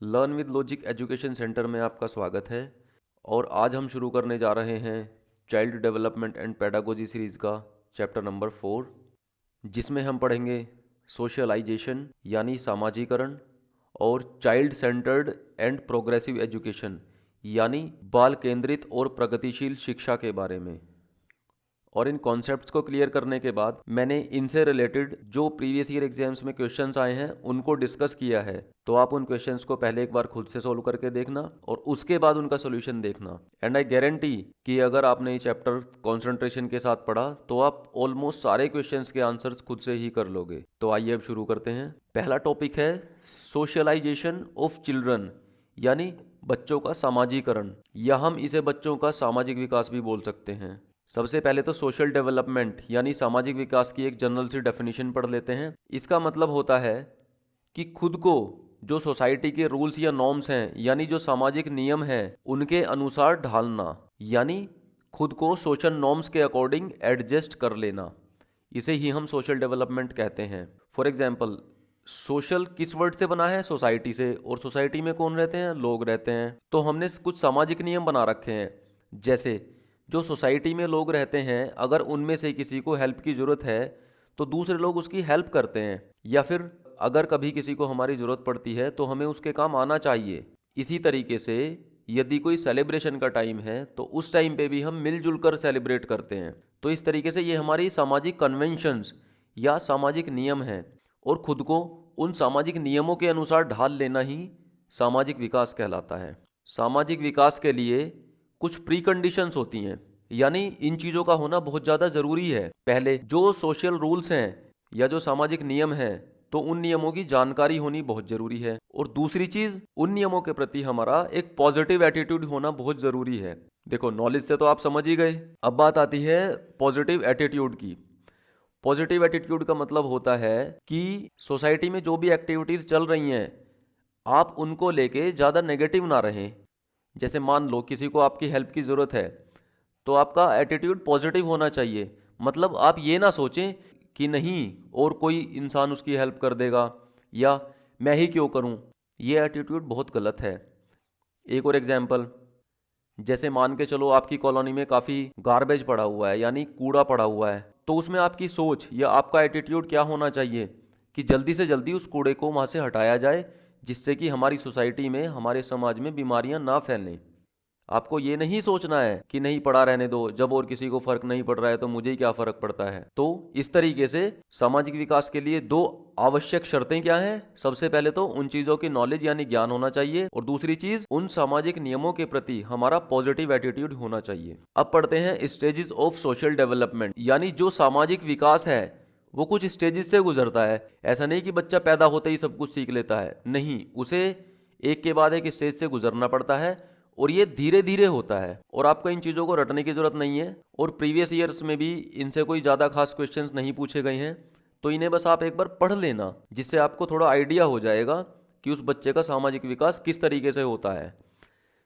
Learn with logic education centre में आपका स्वागत है। और आज हम शुरू करने जा रहे हैं child development and pedagogy series का चैप्टर नंबर 4, जिसमें हम पढ़ेंगे सोशलाइजेशन यानी सामाजिकरण और child centred and progressive education यानी बाल केंद्रित और प्रगतिशील शिक्षा के बारे में। और इन कॉन्सेप्ट्स को क्लियर करने के बाद मैंने इनसे रिलेटेड जो प्रीवियस ईयर एग्जाम्स में क्वेश्चंस आए हैं उनको डिस्कस किया है। तो आप उन क्वेश्चंस को पहले एक बार खुद से सॉल्व करके देखना और उसके बाद उनका सॉल्यूशन देखना। एंड आई गारंटी कि अगर आपने ये चैप्टर कॉन्सेंट्रेशन के साथ पढ़ा तो आप ऑलमोस्ट सारे क्वेश्चंस के आंसर्स खुद से ही कर लोगे। तो आइए अब शुरू करते हैं। पहला टॉपिक है सोशलाइजेशन ऑफ चिल्ड्रन यानी बच्चों का सामाजिकरण, या हम इसे बच्चों का सामाजिक विकास भी बोल सकते हैं। सबसे पहले तो सोशल डेवलपमेंट यानी सामाजिक विकास की एक जनरल सी डेफिनेशन पढ़ लेते हैं। इसका मतलब होता है कि खुद को जो सोसाइटी के रूल्स या नॉर्म्स हैं यानी जो सामाजिक नियम हैं उनके अनुसार ढालना, यानी खुद को सोशल नॉर्म्स के अकॉर्डिंग एडजस्ट कर लेना। इसे ही हम सोशल डेवलपमेंट कहते हैं। फॉर एग्जाम्पल, सोशल किस वर्ड से बना है? सोसाइटी से। और सोसाइटी में कौन रहते हैं? लोग रहते हैं। तो हमने कुछ सामाजिक नियम बना रखे हैं, जैसे जो सोसाइटी में लोग रहते हैं अगर उनमें से किसी को हेल्प की ज़रूरत है तो दूसरे लोग उसकी हेल्प करते हैं, या फिर अगर कभी किसी को हमारी ज़रूरत पड़ती है तो हमें उसके काम आना चाहिए। इसी तरीके से यदि कोई सेलिब्रेशन का टाइम है तो उस टाइम पे भी हम मिलजुल कर सेलिब्रेट करते हैं। तो इस तरीके से ये हमारी सामाजिक कन्वेंशंस या सामाजिक नियम हैं, और खुद को उन सामाजिक नियमों के अनुसार ढाल लेना ही सामाजिक विकास कहलाता है। सामाजिक विकास के लिए कुछ प्री कंडीशंस होती हैं, यानी इन चीज़ों का होना बहुत ज़्यादा ज़रूरी है। पहले जो सोशल रूल्स हैं या जो सामाजिक नियम हैं तो उन नियमों की जानकारी होनी बहुत ज़रूरी है। और दूसरी चीज़, उन नियमों के प्रति हमारा एक पॉजिटिव एटीट्यूड होना बहुत ज़रूरी है। देखो, नॉलेज से तो आप समझ ही गए। अब बात आती है पॉजिटिव एटीट्यूड की। पॉजिटिव एटीट्यूड का मतलब होता है कि सोसाइटी में जो भी एक्टिविटीज़ चल रही हैं आप उनको लेके ज़्यादा नेगेटिव ना रहें। जैसे मान लो किसी को आपकी हेल्प की ज़रूरत है तो आपका एटीट्यूड पॉजिटिव होना चाहिए। मतलब आप ये ना सोचें कि नहीं और कोई इंसान उसकी हेल्प कर देगा या मैं ही क्यों करूं। ये एटीट्यूड बहुत गलत है। एक और एग्जांपल, जैसे मान के चलो आपकी कॉलोनी में काफ़ी गार्बेज पड़ा हुआ है यानी कूड़ा पड़ा हुआ है, तो उसमें आपकी सोच या आपका एटीट्यूड क्या होना चाहिए कि जल्दी से जल्दी उस कूड़े को वहाँ से हटाया जाए, जिससे कि हमारी सोसाइटी में, हमारे समाज में बीमारियां ना फैलें। आपको ये नहीं सोचना है कि नहीं पड़ा रहने दो, जब और किसी को फर्क नहीं पड़ रहा है तो मुझे ही क्या फर्क पड़ता है। तो इस तरीके से सामाजिक विकास के लिए दो आवश्यक शर्तें क्या हैं? सबसे पहले तो उन चीजों की नॉलेज यानी ज्ञान होना चाहिए, और दूसरी चीज उन सामाजिक नियमों के प्रति हमारा पॉजिटिव एटीट्यूड होना चाहिए। अब पढ़ते हैं स्टेजेस ऑफ सोशल डेवलपमेंट, यानी जो सामाजिक विकास है वो कुछ स्टेजेस से गुजरता है। ऐसा नहीं कि बच्चा पैदा होते ही सब कुछ सीख लेता है, नहीं, उसे एक के बाद एक स्टेज से गुजरना पड़ता है और ये धीरे धीरे होता है। और आपको इन चीज़ों को रटने की ज़रूरत नहीं है, और प्रीवियस ईयर्स में भी इनसे कोई ज़्यादा खास क्वेश्चंस नहीं पूछे गए हैं। तो इन्हें बस आप एक बार पढ़ लेना, जिससे आपको थोड़ा आइडिया हो जाएगा कि उस बच्चे का सामाजिक विकास किस तरीके से होता है।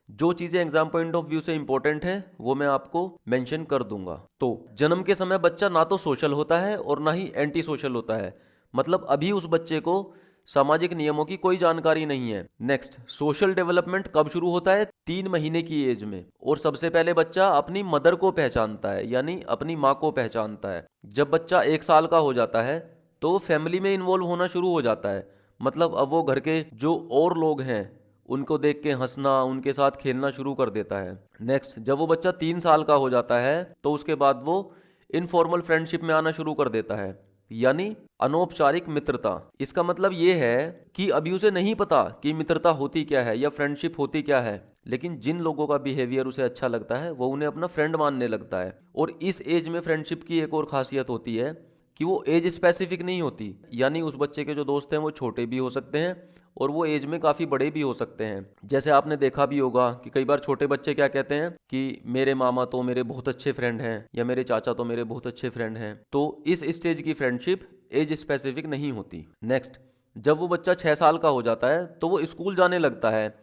जो चीज़ें एग्जाम पॉइंट ऑफ व्यू से इंपॉर्टेंट है वो मैं आपको मेंशन कर दूंगा। तो जन्म के समय बच्चा ना तो सोशल होता है और ना ही एंटी सोशल होता है, मतलब अभी उस बच्चे को सामाजिक नियमों की कोई जानकारी नहीं है। नेक्स्ट, सोशल डेवलपमेंट कब शुरू होता है? 3 महीने की एज में। और सबसे पहले बच्चा अपनी मदर को पहचानता है यानी अपनी माँ को पहचानता है। जब बच्चा 1 साल का हो जाता है तो फैमिली में इन्वॉल्व होना शुरू हो जाता है, मतलब अब वो घर के जो और लोग हैं उनको देख के हंसना, उनके साथ खेलना शुरू कर देता है। नेक्स्ट, जब वो बच्चा 3 साल का हो जाता है तो उसके बाद वो इनफॉर्मल फ्रेंडशिप में आना शुरू कर देता है, यानी अनौपचारिक मित्रता। इसका मतलब ये है कि अभी उसे नहीं पता कि मित्रता होती क्या है या फ्रेंडशिप होती क्या है, लेकिन जिन लोगों का बिहेवियर उसे अच्छा लगता है वो उन्हें अपना फ्रेंड मानने लगता है। और इस एज में फ्रेंडशिप की एक और खासियत होती है कि वो एज स्पेसिफिक नहीं होती, यानी उस बच्चे के जो दोस्त हैं वो छोटे भी हो सकते हैं और वो एज में काफ़ी बड़े भी हो सकते हैं। जैसे आपने देखा भी होगा कि कई बार छोटे बच्चे क्या कहते हैं कि मेरे मामा तो मेरे बहुत अच्छे फ्रेंड हैं या मेरे चाचा तो मेरे बहुत अच्छे फ्रेंड हैं। तो इस स्टेज की फ्रेंडशिप एज स्पेसिफिक नहीं होती। नेक्स्ट, जब वो बच्चा 6 साल का हो जाता है तो वो स्कूल जाने लगता है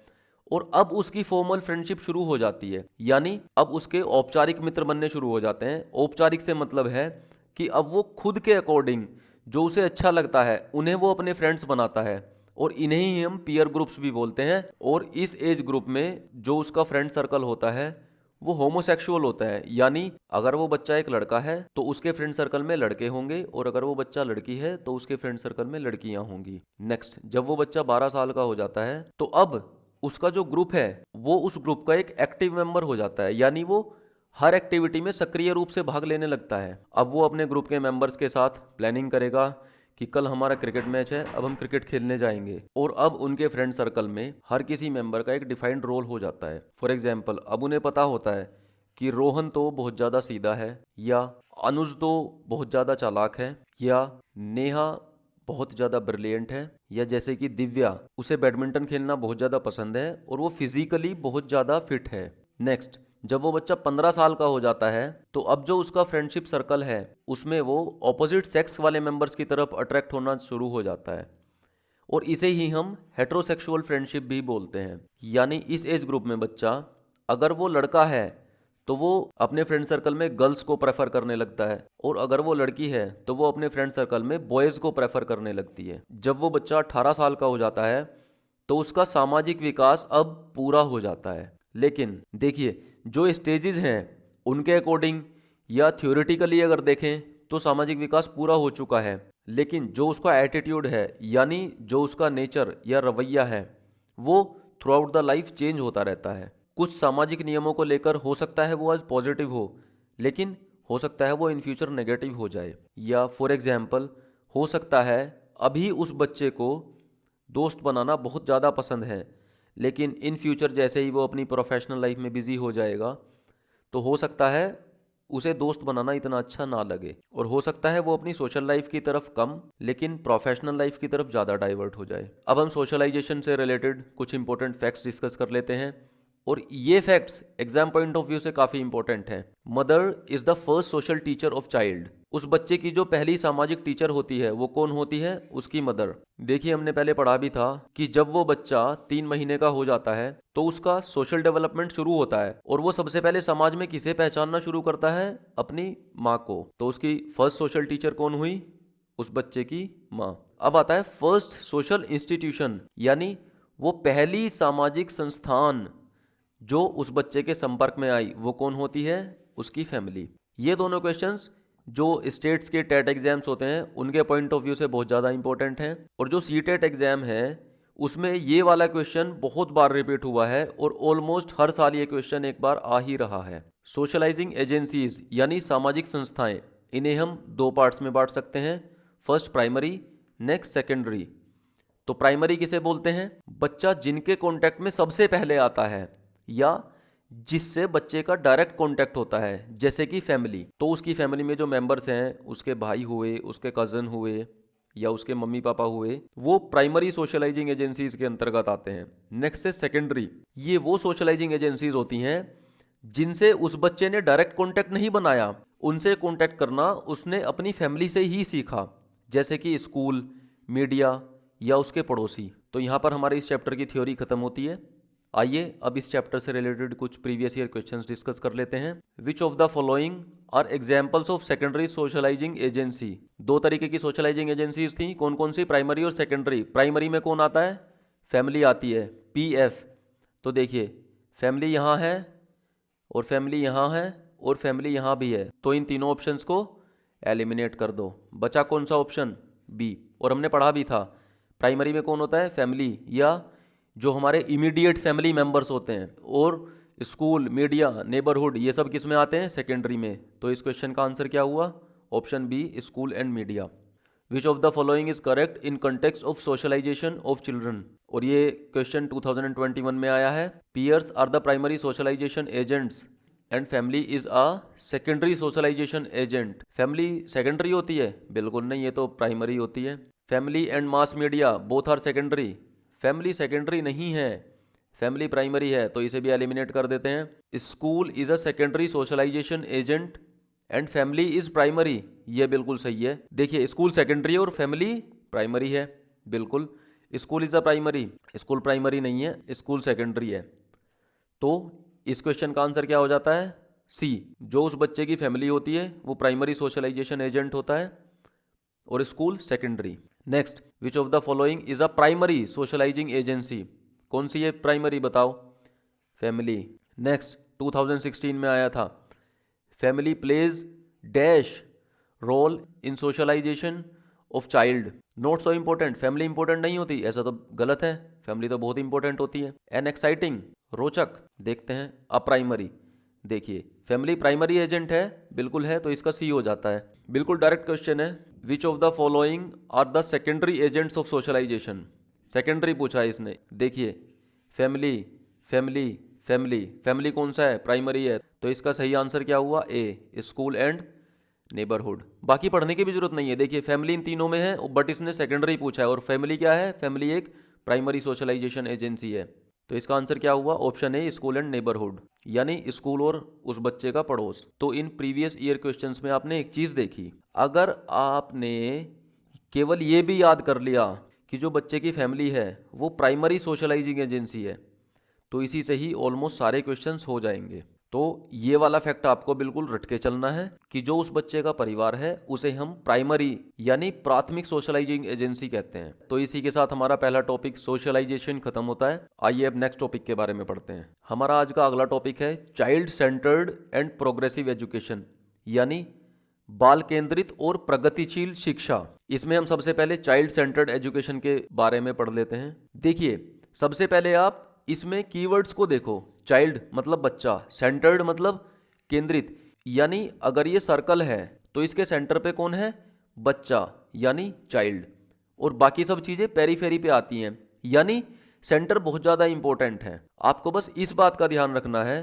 और अब उसकी फॉर्मल फ्रेंडशिप शुरू हो जाती है, यानी अब उसके औपचारिक मित्र बनने शुरू हो जाते हैं। औपचारिक से मतलब है कि अब वो खुद के अकॉर्डिंग जो उसे अच्छा लगता है उन्हें वो अपने फ्रेंड्स बनाता है। और इन्हें ही हम पीयर ग्रुप्स भी बोलते हैं। और इस एज ग्रुप में जो उसका फ्रेंड सर्कल होता है वो होमोसेक्सुअल होता है, यानी अगर वो बच्चा एक लड़का है तो उसके फ्रेंड सर्कल में लड़के होंगे, और अगर वो बच्चा लड़की है तो उसके फ्रेंड सर्कल में लड़कियां होंगी। नेक्स्ट, जब वो बच्चा 12 साल का हो जाता है तो अब उसका जो ग्रुप है वो उस ग्रुप का एक एक्टिव मेंबर हो जाता है, यानी वो हर एक्टिविटी में सक्रिय रूप से भाग लेने लगता है। अब वो अपने ग्रुप के मेंबर्स के साथ प्लानिंग करेगा कि कल हमारा क्रिकेट मैच है, अब हम क्रिकेट खेलने जाएंगे। और अब उनके फ्रेंड सर्कल में हर किसी मेंबर का एक डिफाइंड रोल हो जाता है। फॉर एग्जाम्पल, अब उन्हें पता होता है कि रोहन तो बहुत ज़्यादा सीधा है, या अनुज तो बहुत ज़्यादा चालाक है, या नेहा बहुत ज़्यादा ब्रिलियंट है, या जैसे कि दिव्या, उसे बैडमिंटन खेलना बहुत ज़्यादा पसंद है और वो फिजिकली बहुत ज़्यादा फिट है। नेक्स्ट, जब वो बच्चा 15 साल का हो जाता है तो अब जो उसका फ्रेंडशिप सर्कल है उसमें वो ऑपोजिट सेक्स वाले मेंबर्स की तरफ अट्रैक्ट होना शुरू हो जाता है, और इसे ही हम हेट्रोसेक्सुअल फ्रेंडशिप भी बोलते हैं। यानी इस एज ग्रुप में बच्चा, अगर वो लड़का है तो वो अपने फ्रेंड सर्कल में गर्ल्स को प्रेफर करने लगता है, और अगर वो लड़की है तो वो अपने फ्रेंड सर्कल में बॉयज़ को प्रेफर करने लगती है। जब वो बच्चा 18 साल का हो जाता है तो उसका सामाजिक विकास अब पूरा हो जाता है। लेकिन देखिए, जो स्टेजेस हैं उनके अकॉर्डिंग या थ्योरेटिकली अगर देखें तो सामाजिक विकास पूरा हो चुका है, लेकिन जो उसका एटीट्यूड है, यानी जो उसका नेचर या रवैया है, वो through out the life change होता रहता है। कुछ सामाजिक नियमों को लेकर हो सकता है वो आज पॉजिटिव हो, लेकिन हो सकता है वो इन फ्यूचर नेगेटिव हो जाए। या फॉर एग्जाम्पल, हो सकता है अभी उस बच्चे को दोस्त बनाना बहुत ज़्यादा पसंद है, लेकिन इन फ्यूचर जैसे ही वो अपनी प्रोफेशनल लाइफ में बिजी हो जाएगा तो हो सकता है उसे दोस्त बनाना इतना अच्छा ना लगे, और हो सकता है वो अपनी सोशल लाइफ की तरफ कम लेकिन प्रोफेशनल लाइफ की तरफ ज़्यादा डाइवर्ट हो जाए। अब हम सोशलाइजेशन से रिलेटेड कुछ इंपॉर्टेंट फैक्ट्स डिस्कस कर लेते हैं, और ये facts exam point of view से काफ़ी इंपॉर्टेंट हैं। Mother is the first social teacher of child. उस बच्चे की जो पहली सामाजिक टीचर होती है वो कौन होती है? उसकी मदर। देखिए, हमने पहले पढ़ा भी था कि जब वो बच्चा 3 महीने का हो जाता है तो उसका सोशल डेवलपमेंट शुरू होता है, और वो सबसे पहले समाज में किसे पहचानना शुरू करता है? अपनी माँ को। तो उसकी फर्स्ट सोशल टीचर कौन हुई? उस बच्चे की माँ। अब आता है फर्स्ट सोशल इंस्टीट्यूशन, यानी वो पहली सामाजिक संस्थान जो उस बच्चे के संपर्क में आई वो कौन होती है? उसकी फैमिली। ये दोनों क्वेश्चंस जो स्टेट्स के टेट एग्जाम्स होते हैं उनके पॉइंट ऑफ व्यू से बहुत ज़्यादा इंपॉर्टेंट हैं, और जो सीटेट एग्जाम है उसमें ये वाला क्वेश्चन बहुत बार रिपीट हुआ है, और ऑलमोस्ट हर साल ये क्वेश्चन एक बार आ ही रहा है। सोशलाइजिंग एजेंसीज यानी सामाजिक संस्थाएं, इन्हें हम 2 पार्ट्स में बांट सकते हैं। First primary, next secondary. तो प्राइमरी किसे बोलते हैं? बच्चा जिनके कॉन्टैक्ट में सबसे पहले आता है या जिससे बच्चे का डायरेक्ट कांटेक्ट होता है, जैसे कि फैमिली। तो उसकी फैमिली में जो मेंबर्स हैं, उसके भाई हुए, उसके कज़न हुए, या उसके मम्मी पापा हुए, वो प्राइमरी सोशलाइजिंग एजेंसीज के अंतर्गत आते हैं। नेक्स्ट है सेकेंडरी। ये वो सोशलाइजिंग एजेंसीज होती हैं जिनसे उस बच्चे ने डायरेक्ट कांटेक्ट नहीं बनाया, उनसे कांटेक्ट करना उसने अपनी फैमिली से ही सीखा, जैसे कि स्कूल, मीडिया या उसके पड़ोसी। तो यहाँ पर हमारे इस चैप्टर की थ्योरी खत्म होती है। आइए अब इस चैप्टर से रिलेटेड कुछ प्रीवियस ईयर क्वेश्चंस डिस्कस कर लेते हैं। Which of the following are examples of secondary socializing agency? 2 तरीके की सोशलाइजिंग एजेंसीज थी, कौन कौन सी? प्राइमरी और सेकेंडरी। प्राइमरी में कौन आता है? फैमिली आती है, PF। तो देखिए, फैमिली यहाँ है और फैमिली यहाँ है और फैमिली यहाँ भी है, तो इन तीनों ऑप्शंस को एलिमिनेट कर दो। बचा कौन सा ऑप्शन? B। और हमने पढ़ा भी था प्राइमरी में कौन होता है? फैमिली, या जो हमारे इमीडिएट फैमिली मेंबर्स होते हैं, और स्कूल, मीडिया, नेबरहुड, ये सब किस में आते हैं? सेकेंडरी में। तो इस क्वेश्चन का आंसर क्या हुआ? Option B, school and media. Which of the following is correct in context of socialization of children? और ये क्वेश्चन 2021 में आया है। Peers are the primary socialization agents and family is a secondary socialization agent. Family secondary होती है? बिल्कुल नहीं, ये तो प्राइमरी होती है। Family and mass media both are secondary? Family secondary नहीं है, फैमिली प्राइमरी है, तो इसे भी एलिमिनेट कर देते हैं। School is a secondary socialization agent and family is primary, ये बिल्कुल सही है। देखिए, स्कूल सेकेंडरी और फैमिली प्राइमरी है, बिल्कुल। School is a primary, school primary नहीं है, स्कूल सेकेंडरी है। तो इस क्वेश्चन का आंसर क्या हो जाता है? C। जो उस बच्चे की फैमिली होती है वो प्राइमरी सोशलाइजेशन एजेंट होता है, और school secondary. Next, which of the following is a primary socializing agency? कौन सी है प्राइमरी, बताओ? फैमिली। नेक्स्ट, 2016 में आया था, family plays dash role in socialization of child. Not so important, family important नहीं होती, ऐसा तो गलत है, फैमिली तो बहुत इंपॉर्टेंट होती है। एन एक्साइटिंग, रोचक। देखते हैं अप्राइमरी। देखिए फैमिली प्राइमरी एजेंट है, बिल्कुल है, तो इसका सी हो जाता है। बिल्कुल डायरेक्ट क्वेश्चन है, which of the following are the secondary agents of socialization? Secondary पूछा है इसने। देखिए फैमिली फैमिली फैमिली, फैमिली कौन सा है? प्राइमरी है, तो इसका सही आंसर क्या हुआ? ए, स्कूल एंड नेबरहुड। बाकी पढ़ने की भी जरूरत नहीं है, देखिए फैमिली इन तीनों में है, बट इसने सेकेंडरी पूछा है, और फैमिली क्या है? फैमिली एक प्राइमरी सोशलाइजेशन एजेंसी है। तो इसका आंसर क्या हुआ? Option A, school and neighbourhood, यानी स्कूल और उस बच्चे का पड़ोस। तो इन प्रीवियस ईयर क्वेश्चंस में आपने एक चीज देखी, अगर आपने केवल ये भी याद कर लिया कि जो बच्चे की फैमिली है वो प्राइमरी सोशलाइजिंग एजेंसी है, तो इसी से ही ऑलमोस्ट सारे क्वेश्चंस हो जाएंगे। तो ये वाला फैक्ट आपको बिल्कुल रट के चलना है कि जो उस बच्चे का परिवार है उसे हम प्राइमरी यानी प्राथमिक सोशलाइजिंग एजेंसी कहते हैं। तो इसी के साथ हमारा पहला टॉपिक सोशलाइजेशन खत्म होता है। आइए अब नेक्स्ट टॉपिक के बारे में पढ़ते हैं। हमारा आज का अगला टॉपिक है child centred and progressive education, यानी बाल केंद्रित और प्रगतिशील शिक्षा। इसमें हम सबसे पहले चाइल्ड सेंटर्ड एजुकेशन के बारे में पढ़ लेते हैं। देखिए सबसे पहले आप इसमें कीवर्ड्स को देखो। चाइल्ड मतलब बच्चा, सेंटर्ड मतलब केंद्रित, यानी अगर ये सर्कल है तो इसके सेंटर पे कौन है? बच्चा, यानी चाइल्ड, और बाकी सब चीजें पेरीफेरी पे आती हैं, यानी सेंटर बहुत ज्यादा इंपॉर्टेंट है। आपको बस इस बात का ध्यान रखना है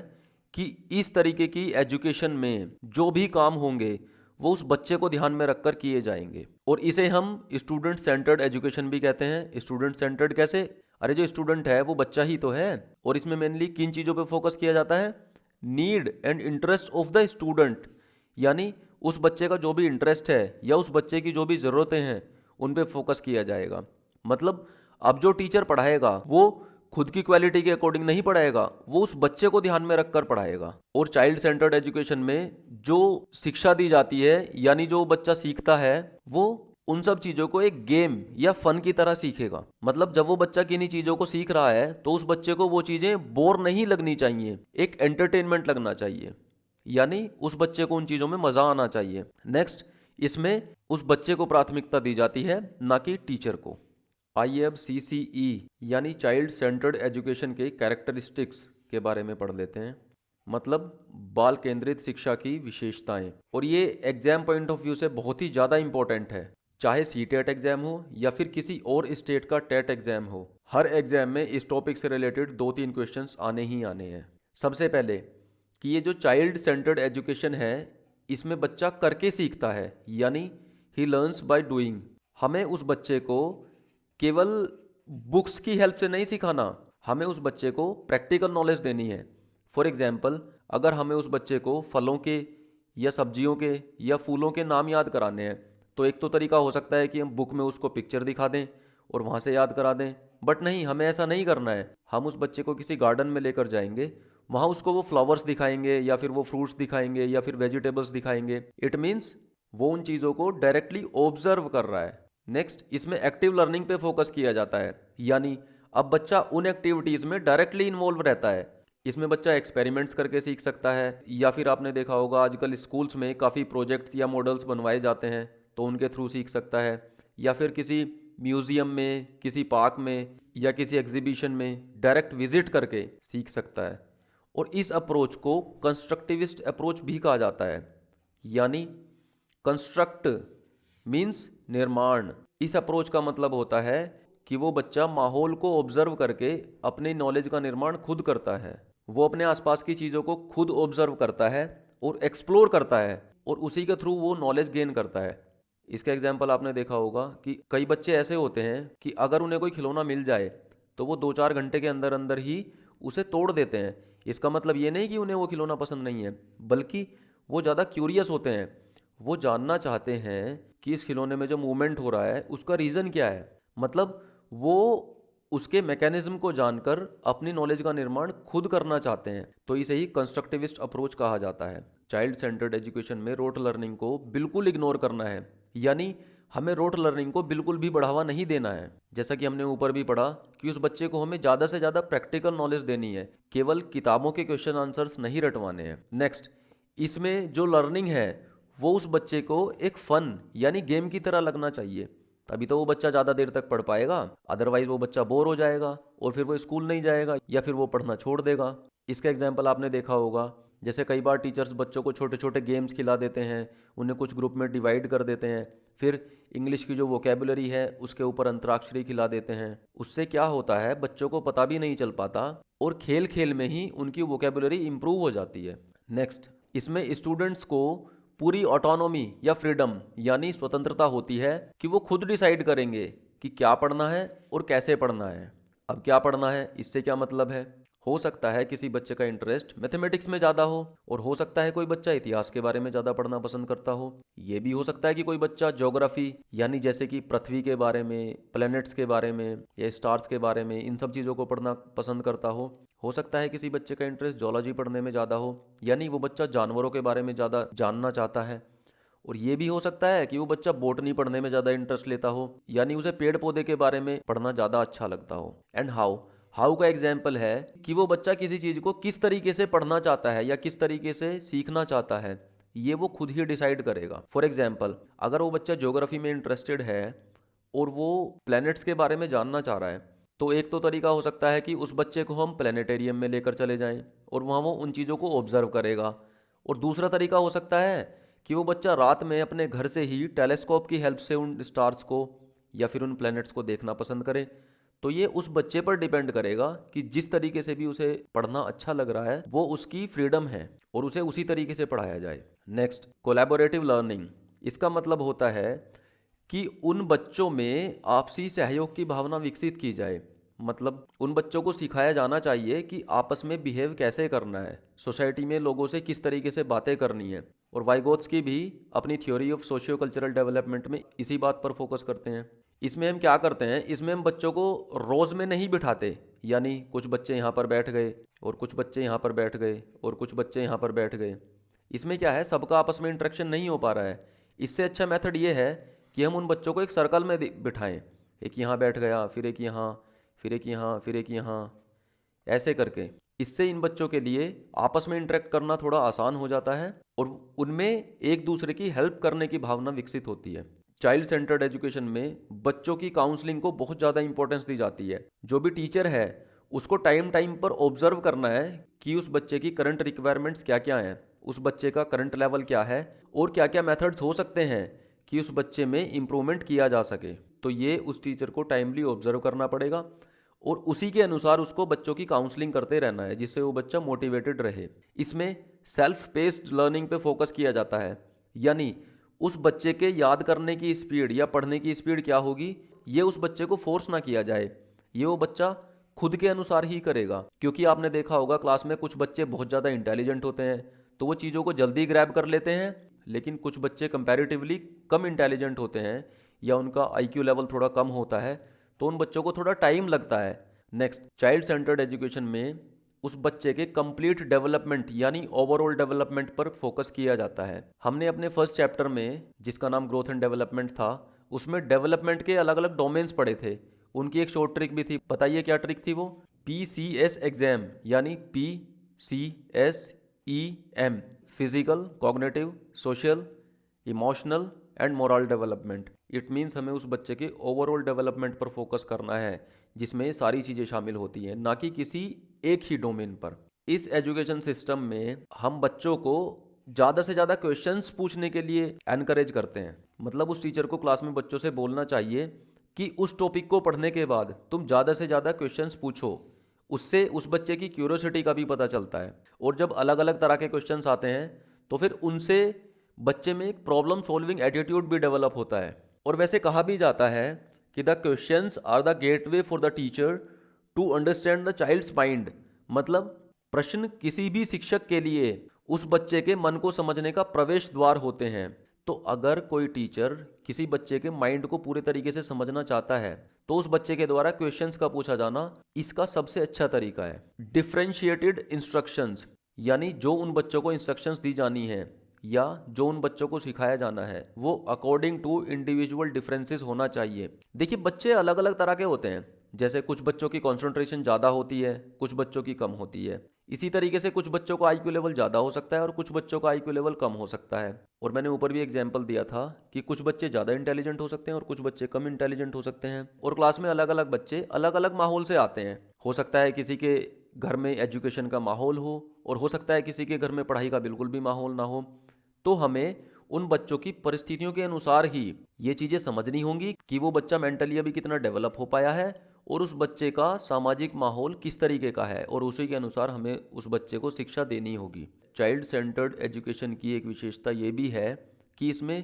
कि इस तरीके की एजुकेशन में जो भी काम होंगे वो उस बच्चे को ध्यान में रखकर किए जाएंगे, और इसे हम स्टूडेंट सेंटर्ड एजुकेशन भी कहते हैं। स्टूडेंट सेंटर्ड कैसे? अरे जो स्टूडेंट है वो बच्चा ही तो है, और इसमें मेनली किन चीज़ों पे फोकस किया जाता है? Need and interest of the student, यानी उस बच्चे का जो भी इंटरेस्ट है या उस बच्चे की जो भी ज़रूरतें हैं उन पे फोकस किया जाएगा। मतलब अब जो टीचर पढ़ाएगा वो खुद की क्वालिटी के अकॉर्डिंग नहीं पढ़ाएगा, वो उस बच्चे को ध्यान में रखकर पढ़ाएगा। और चाइल्ड सेंटर्ड एजुकेशन में जो शिक्षा दी जाती है, यानी जो बच्चा सीखता है, वो उन सब चीज़ों को एक गेम या फन की तरह सीखेगा। मतलब जब वो बच्चा किन्हीं चीज़ों को सीख रहा है तो उस बच्चे को वो चीज़ें बोर नहीं लगनी चाहिए, एक एंटरटेनमेंट लगना चाहिए, यानी उस बच्चे को उन चीज़ों में मज़ा आना चाहिए। नेक्स्ट, इसमें उस बच्चे को प्राथमिकता दी जाती है, ना कि टीचर को। आइए अब CCE यानी चाइल्ड सेंटर्ड एजुकेशन के कैरेक्टरिस्टिक्स के बारे में पढ़ लेते हैं, मतलब बाल केंद्रित शिक्षा की विशेषताएं। और ये एग्जाम पॉइंट ऑफ व्यू से बहुत ही ज़्यादा इंपॉर्टेंट है, चाहे CTET एग्जाम हो या फिर किसी और स्टेट का टेट एग्जाम हो। हर एग्जाम में इस टॉपिक से रिलेटेड 2-3 क्वेश्चंस आने ही आने हैं। सबसे पहले कि ये जो चाइल्ड सेंटर्ड एजुकेशन है इसमें बच्चा करके सीखता है, यानी ही लर्न्स बाय डूइंग। हमें उस बच्चे को केवल बुक्स की हेल्प से नहीं सिखाना, हमें उस बच्चे को प्रैक्टिकल नॉलेज देनी है। फॉर एग्जाम्पल, अगर हमें उस बच्चे को फलों के या सब्जियों के या फूलों के नाम याद कराने हैं, तो एक तो तरीका हो सकता है कि हम बुक में उसको पिक्चर दिखा दें और वहाँ से याद करा दें, बट नहीं, हमें ऐसा नहीं करना है। हम उस बच्चे को किसी गार्डन में लेकर जाएंगे, वहाँ उसको वो फ्लावर्स दिखाएंगे या फिर वो फ्रूट्स दिखाएंगे या फिर वेजिटेबल्स दिखाएंगे। इट मीन्स वो उन चीज़ों को डायरेक्टली ऑब्जर्व कर रहा है। नेक्स्ट, इसमें एक्टिव लर्निंग पे फोकस किया जाता है, यानी अब बच्चा उन एक्टिविटीज़ में डायरेक्टली इन्वॉल्व रहता है। इसमें बच्चा एक्सपेरिमेंट्स करके सीख सकता है, या फिर आपने देखा होगा आजकल स्कूल्स में काफ़ी प्रोजेक्ट्स या मॉडल्स बनवाए जाते हैं, तो उनके थ्रू सीख सकता है, या फिर किसी म्यूज़ियम में, किसी पार्क में या किसी एग्जीबिशन में डायरेक्ट विजिट करके सीख सकता है। और इस अप्रोच को कंस्ट्रक्टिविस्ट अप्रोच भी कहा जाता है, यानी कंस्ट्रक्ट मीन्स निर्माण। इस अप्रोच का मतलब होता है कि वो बच्चा माहौल को ऑब्जर्व करके अपने नॉलेज का निर्माण खुद करता है। वो अपने आसपास की चीज़ों को खुद ऑब्जर्व करता है और एक्सप्लोर करता है, और उसी के थ्रू वो नॉलेज गेन करता है। इसका एग्जाम्पल आपने देखा होगा कि कई बच्चे ऐसे होते हैं कि अगर उन्हें कोई खिलौना मिल जाए तो वो 2-4 घंटे के अंदर अंदर ही उसे तोड़ देते हैं। इसका मतलब ये नहीं कि उन्हें वो खिलौना पसंद नहीं है, बल्कि वो ज़्यादा क्यूरियस होते हैं, वो जानना चाहते हैं कि इस खिलौने में जो मूवमेंट हो रहा है उसका रीज़न क्या है। मतलब वो उसके मैकेनिज्म को जानकर अपनी नॉलेज का निर्माण खुद करना चाहते हैं। तो इसे ही कंस्ट्रक्टिविस्ट अप्रोच कहा जाता है। चाइल्ड सेंटर्ड एजुकेशन में रोट लर्निंग को बिल्कुल इग्नोर करना है, यानी हमें रोट लर्निंग को बिल्कुल भी बढ़ावा नहीं देना है। जैसा कि हमने ऊपर भी पढ़ा कि उस बच्चे को हमें ज़्यादा से ज़्यादा प्रैक्टिकल नॉलेज देनी है, केवल किताबों के क्वेश्चन आंसर्स नहीं रटवाने हैं। नेक्स्ट, इसमें जो लर्निंग है वो उस बच्चे को एक फन यानी गेम की तरह लगना चाहिए, तभी तो वो बच्चा ज़्यादा देर तक पढ़ पाएगा। अदरवाइज वो बच्चा बोर हो जाएगा और फिर वो स्कूल नहीं जाएगा या फिर वो पढ़ना छोड़ देगा। इसका एग्जाम्पल आपने देखा होगा, जैसे कई बार टीचर्स बच्चों को छोटे छोटे गेम्स खिला देते हैं, उन्हें कुछ ग्रुप में डिवाइड कर देते हैं, फिर इंग्लिश की जो वोकेबुलरी है उसके ऊपर अंतराक्षरी खिला देते हैं। उससे क्या होता है, बच्चों को पता भी नहीं चल पाता और खेल खेल में ही उनकी वोकेबुलरी इंप्रूव हो जाती है। नेक्स्ट, इसमें स्टूडेंट्स को पूरी ऑटोनॉमी या फ्रीडम यानी स्वतंत्रता होती है कि वो खुद डिसाइड करेंगे कि क्या पढ़ना है और कैसे पढ़ना है। अब क्या पढ़ना है, इससे क्या मतलब है, हो सकता है किसी बच्चे का इंटरेस्ट मैथमेटिक्स में ज़्यादा हो और हो सकता है कोई बच्चा इतिहास के बारे में ज़्यादा पढ़ना पसंद करता हो। ये भी हो सकता है कि कोई बच्चा ज्योग्राफी यानी जैसे कि पृथ्वी के बारे में, प्लैनेट्स के बारे में या स्टार्स के बारे में, इन सब चीज़ों को पढ़ना पसंद करता हो। हो सकता है किसी बच्चे का इंटरेस्ट जूलॉजी पढ़ने में ज़्यादा हो, यानी वो बच्चा जानवरों के बारे में ज़्यादा जानना चाहता है। और ये भी हो सकता है कि वो बच्चा बॉटनी पढ़ने में ज़्यादा इंटरेस्ट लेता हो, यानी उसे पेड़ पौधे के बारे में पढ़ना ज़्यादा अच्छा लगता हो। एंड हाउ का एग्जाम्पल है कि वो बच्चा किसी चीज़ को किस तरीके से पढ़ना चाहता है या किस तरीके से सीखना चाहता है, ये वो खुद ही डिसाइड करेगा। फॉर एग्जाम्पल, अगर वो बच्चा ज्योग्राफी में इंटरेस्टेड है और वो प्लैनेट्स के बारे में जानना चाह रहा है, तो एक तो तरीका हो सकता है कि उस बच्चे को हम प्लानिटेरियम में लेकर चले जाएं और वहाँ वो उन चीज़ों को ऑब्जर्व करेगा। और दूसरा तरीका हो सकता है कि वो बच्चा रात में अपने घर से ही टेलीस्कोप की हेल्प से उन स्टार्स को या फिर उन प्लैनेट्स को देखना पसंद करे। तो ये उस बच्चे पर डिपेंड करेगा कि जिस तरीके से भी उसे पढ़ना अच्छा लग रहा है वो उसकी फ्रीडम है और उसे उसी तरीके से पढ़ाया जाए। Next, collaborative learning. इसका मतलब होता है कि उन बच्चों में आपसी सहयोग की भावना विकसित की जाए। मतलब उन बच्चों को सिखाया जाना चाहिए कि आपस में बिहेव कैसे करना है, सोसाइटी में लोगों से किस तरीके से बातें करनी है। और वाइगोत्स्की भी अपनी theory of socio cultural development में इसी बात पर फोकस करते हैं। इसमें हम क्या करते हैं, इसमें हम बच्चों को रोज़ में नहीं बिठाते, यानी कुछ बच्चे यहाँ पर बैठ गए और कुछ बच्चे यहाँ पर बैठ गए और कुछ बच्चे यहाँ पर बैठ गए। इसमें क्या है, सबका आपस में इंटरेक्शन नहीं हो पा रहा है। इससे अच्छा मेथड ये है कि हम उन बच्चों को एक सर्कल में बिठाएं, एक यहाँ बैठ गया, फिर एक यहाँ, फिर एक यहाँ, फिर एक यहाँ, ऐसे करके। इससे इन बच्चों के लिए आपस में इंटरेक्ट करना थोड़ा आसान हो जाता है और उनमें एक दूसरे की हेल्प करने की भावना विकसित होती है। चाइल्ड सेंटर्ड एजुकेशन में बच्चों की काउंसलिंग को बहुत ज़्यादा इंपॉर्टेंस दी जाती है। जो भी टीचर है उसको टाइम टाइम पर ऑब्जर्व करना है कि उस बच्चे की करंट रिक्वायरमेंट्स क्या क्या हैं, उस बच्चे का करंट लेवल क्या है और क्या क्या मेथड्स हो सकते हैं कि उस बच्चे में इम्प्रूवमेंट किया जा सके। तो ये उस टीचर को टाइमली ऑब्जर्व करना पड़ेगा और उसी के अनुसार उसको बच्चों की काउंसलिंग करते रहना है जिससे वो बच्चा मोटिवेटेड रहे। इसमें सेल्फ पेस्ड लर्निंग पे फोकस किया जाता है, यानी उस बच्चे के याद करने की स्पीड या पढ़ने की स्पीड क्या होगी ये उस बच्चे को फोर्स ना किया जाए, ये वो बच्चा खुद के अनुसार ही करेगा। क्योंकि आपने देखा होगा क्लास में कुछ बच्चे बहुत ज़्यादा इंटेलिजेंट होते हैं तो वो चीज़ों को जल्दी ग्रैब कर लेते हैं, लेकिन कुछ बच्चे कंपैरेटिवली कम इंटेलिजेंट होते हैं या उनका आईक्यू लेवल थोड़ा कम होता है तो उन बच्चों को थोड़ा टाइम लगता है। नेक्स्ट, चाइल्ड सेंटर्ड एजुकेशन में उस बच्चे के कंप्लीट डेवलपमेंट यानी ओवरऑल डेवलपमेंट पर फोकस किया जाता है। हमने अपने फर्स्ट चैप्टर में जिसका नाम ग्रोथ एंड डेवलपमेंट था उसमें डेवलपमेंट के अलग अलग डोमेन्स पढ़े थे, उनकी एक शॉर्ट ट्रिक भी थी। बताइए क्या ट्रिक थी वो? PCS एग्जाम, यानी PCSEM, physical, cognitive, social, emotional and moral development. It means हमें उस बच्चे के ओवरऑल डेवलपमेंट पर फोकस करना है जिसमें सारी चीज़ें शामिल होती हैं, ना कि किसी एक ही डोमेन पर। इस एजुकेशन सिस्टम में हम बच्चों को ज़्यादा से ज़्यादा क्वेश्चंस पूछने के लिए एनकरेज करते हैं। मतलब उस टीचर को क्लास में बच्चों से बोलना चाहिए कि उस टॉपिक को पढ़ने के बाद तुम ज़्यादा से ज़्यादा क्वेश्चंस पूछो, उससे उस बच्चे की क्यूरियोसिटी का भी पता चलता है। और जब अलग अलग तरह के क्वेश्चंस आते हैं तो फिर उनसे बच्चे में एक प्रॉब्लम सॉल्विंग एटीट्यूड भी डेवलप होता है। और वैसे कहा भी जाता है कि the questions are the gateway for the teacher to understand the child's mind. मतलब प्रश्न किसी भी शिक्षक के लिए उस बच्चे के मन को समझने का प्रवेश द्वार होते हैं। तो अगर कोई टीचर किसी बच्चे के माइंड को पूरे तरीके से समझना चाहता है तो उस बच्चे के द्वारा क्वेश्चंस का पूछा जाना इसका सबसे अच्छा तरीका है। डिफरेंशिएटेड इंस्ट्रक्शंस, यानी जो उन बच्चों को इंस्ट्रक्शंस दी जानी है या जो उन बच्चों को सिखाया जाना है वो अकॉर्डिंग टू इंडिविजुअल डिफरेंसेस होना चाहिए। देखिए बच्चे अलग अलग तरह के होते हैं, जैसे कुछ बच्चों की कंसंट्रेशन ज़्यादा होती है, कुछ बच्चों की कम होती है। इसी तरीके से कुछ बच्चों का आईक्यू लेवल ज़्यादा हो सकता है और कुछ बच्चों का आईक्यू लेवल कम हो सकता है। और मैंने ऊपर भी एग्जाम्पल दिया था कि कुछ बच्चे ज़्यादा इंटेलिजेंट हो सकते हैं और कुछ बच्चे कम इंटेलिजेंट हो सकते हैं। और क्लास में अलग अलग बच्चे अलग अलग माहौल से आते हैं। हो सकता है किसी के घर में एजुकेशन का माहौल हो और हो सकता है किसी के घर में पढ़ाई का बिल्कुल भी माहौल ना हो। तो हमें उन बच्चों की परिस्थितियों के अनुसार ही ये चीज़ें समझनी होंगी कि वो बच्चा मेंटली अभी कितना डेवलप हो पाया है और उस बच्चे का सामाजिक माहौल किस तरीके का है, और उसी के अनुसार हमें उस बच्चे को शिक्षा देनी होगी। चाइल्ड सेंटर्ड एजुकेशन की एक विशेषता ये भी है कि इसमें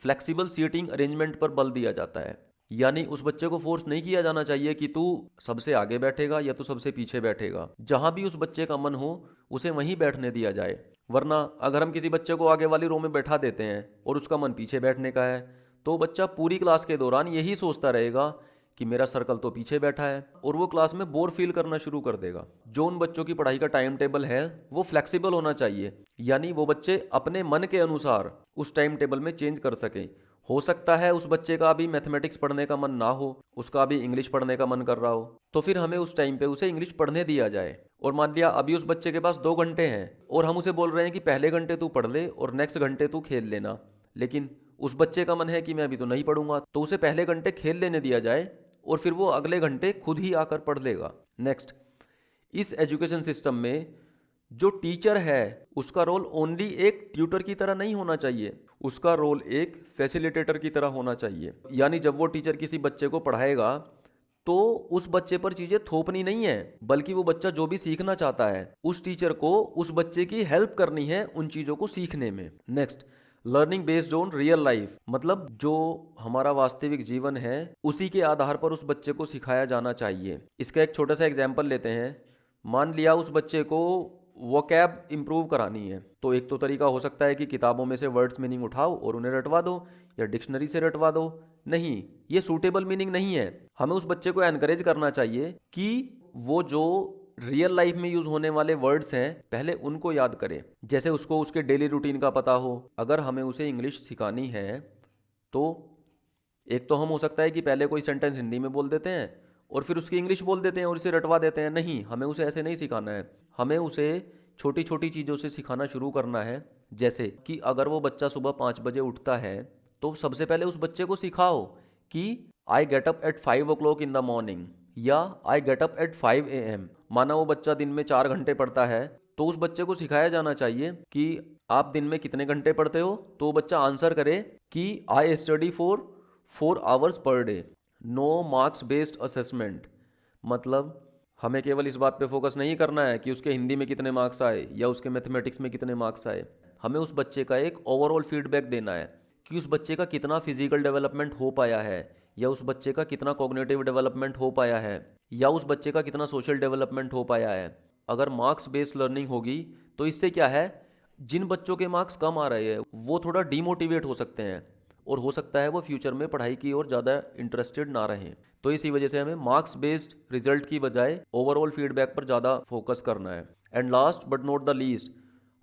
फ्लेक्सिबल सीटिंग अरेंजमेंट पर बल दिया जाता है। यानी उस बच्चे को फोर्स नहीं किया जाना चाहिए कि तू सबसे आगे बैठेगा या तू सबसे पीछे बैठेगा। जहां भी उस बच्चे का मन हो उसे वहीं बैठने दिया जाए। वरना अगर हम किसी बच्चे को आगे वाली रो में बैठा देते हैं और उसका मन पीछे बैठने का है, तो बच्चा पूरी क्लास के दौरान यही सोचता रहेगा कि मेरा सर्कल तो पीछे बैठा है, और वो क्लास में बोर फील करना शुरू कर देगा। जो उन बच्चों की पढ़ाई का टाइम टेबल है वो फ्लेक्सिबल होना चाहिए, यानी वो बच्चे अपने मन के अनुसार उस टाइम टेबल में चेंज कर सकें। हो सकता है उस बच्चे का अभी मैथमेटिक्स पढ़ने का मन ना हो, उसका अभी इंग्लिश पढ़ने का मन कर रहा हो, तो फिर हमें उस टाइम पे उसे इंग्लिश पढ़ने दिया जाए। और मान लिया अभी उस बच्चे के पास 2 घंटे हैं और हम उसे बोल रहे हैं कि पहले घंटे तू पढ़ ले और नेक्स्ट घंटे तू खेल लेना, लेकिन उस बच्चे का मन है कि मैं अभी तो नहीं पढ़ूंगा, तो उसे पहले घंटे खेल लेने दिया जाए और फिर वो अगले घंटे खुद ही आकर पढ़ लेगा। नेक्स्ट, इस एजुकेशन सिस्टम में जो टीचर है उसका रोल ओनली एक ट्यूटर की तरह नहीं होना चाहिए, उसका रोल एक फैसिलिटेटर की तरह होना चाहिए। यानी जब वो टीचर किसी बच्चे को पढ़ाएगा तो उस बच्चे पर चीज़ें थोपनी नहीं है, बल्कि वो बच्चा जो भी सीखना चाहता है उस टीचर को उस बच्चे की हेल्प करनी है उन चीज़ों को सीखने में। Next, learning based on real life, मतलब जो हमारा वास्तविक जीवन है उसी के आधार पर उस बच्चे को सिखाया जाना चाहिए। इसका एक छोटा सा एग्जाम्पल लेते हैं। मान लिया उस बच्चे को वोकैब इंप्रूव करानी है, तो एक तो तरीका हो सकता है कि किताबों में से वर्ड्स मीनिंग उठाओ और उन्हें रटवा दो, या डिक्शनरी से रटवा दो। नहीं, ये सूटेबल मीनिंग नहीं है। हमें उस बच्चे को एनकरेज करना चाहिए कि वो जो रियल लाइफ में यूज होने वाले वर्ड्स हैं पहले उनको याद करे। जैसे उसको उसके डेली रूटीन का पता हो। अगर हमें उसे इंग्लिश सिखानी है तो एक तो हम हो सकता है कि पहले कोई सेंटेंस हिंदी में बोल देते हैं और फिर उसकी इंग्लिश बोल देते हैं और इसे रटवा देते हैं। नहीं, हमें उसे ऐसे नहीं सिखाना है। हमें उसे छोटी छोटी चीज़ों से सिखाना शुरू करना है। जैसे कि अगर वो बच्चा सुबह 5 बजे उठता है तो सबसे पहले उस बच्चे को सिखाओ कि I get up at 5 o'clock in the morning या I get up at 5 AM। माना वो बच्चा दिन में 4 घंटे पढ़ता है तो उस बच्चे को सिखाया जाना चाहिए कि आप दिन में कितने घंटे पढ़ते हो, तो वो बच्चा आंसर करे कि I study for 4 hours per day. No marks based assessment, मतलब हमें केवल इस बात पे फोकस नहीं करना है कि उसके हिंदी में कितने मार्क्स आए या उसके मैथमेटिक्स में कितने मार्क्स आए। हमें उस बच्चे का एक ओवरऑल फीडबैक देना है कि उस बच्चे का कितना फिजिकल डेवलपमेंट हो पाया है, या उस बच्चे का कितना कॉग्निटिव डेवलपमेंट हो पाया है, या उस बच्चे का कितना सोशल डेवलपमेंट हो पाया है। अगर मार्क्स बेस्ड लर्निंग होगी तो इससे क्या है, जिन बच्चों के मार्क्स कम आ रहे हैं वो थोड़ा डीमोटिवेट हो सकते हैं और हो सकता है वो फ्यूचर में पढ़ाई की ओर ज़्यादा इंटरेस्टेड ना रहें। तो इसी वजह से हमें मार्क्स बेस्ड रिजल्ट की बजाय ओवरऑल फीडबैक पर ज़्यादा फोकस करना है। And last but not the least,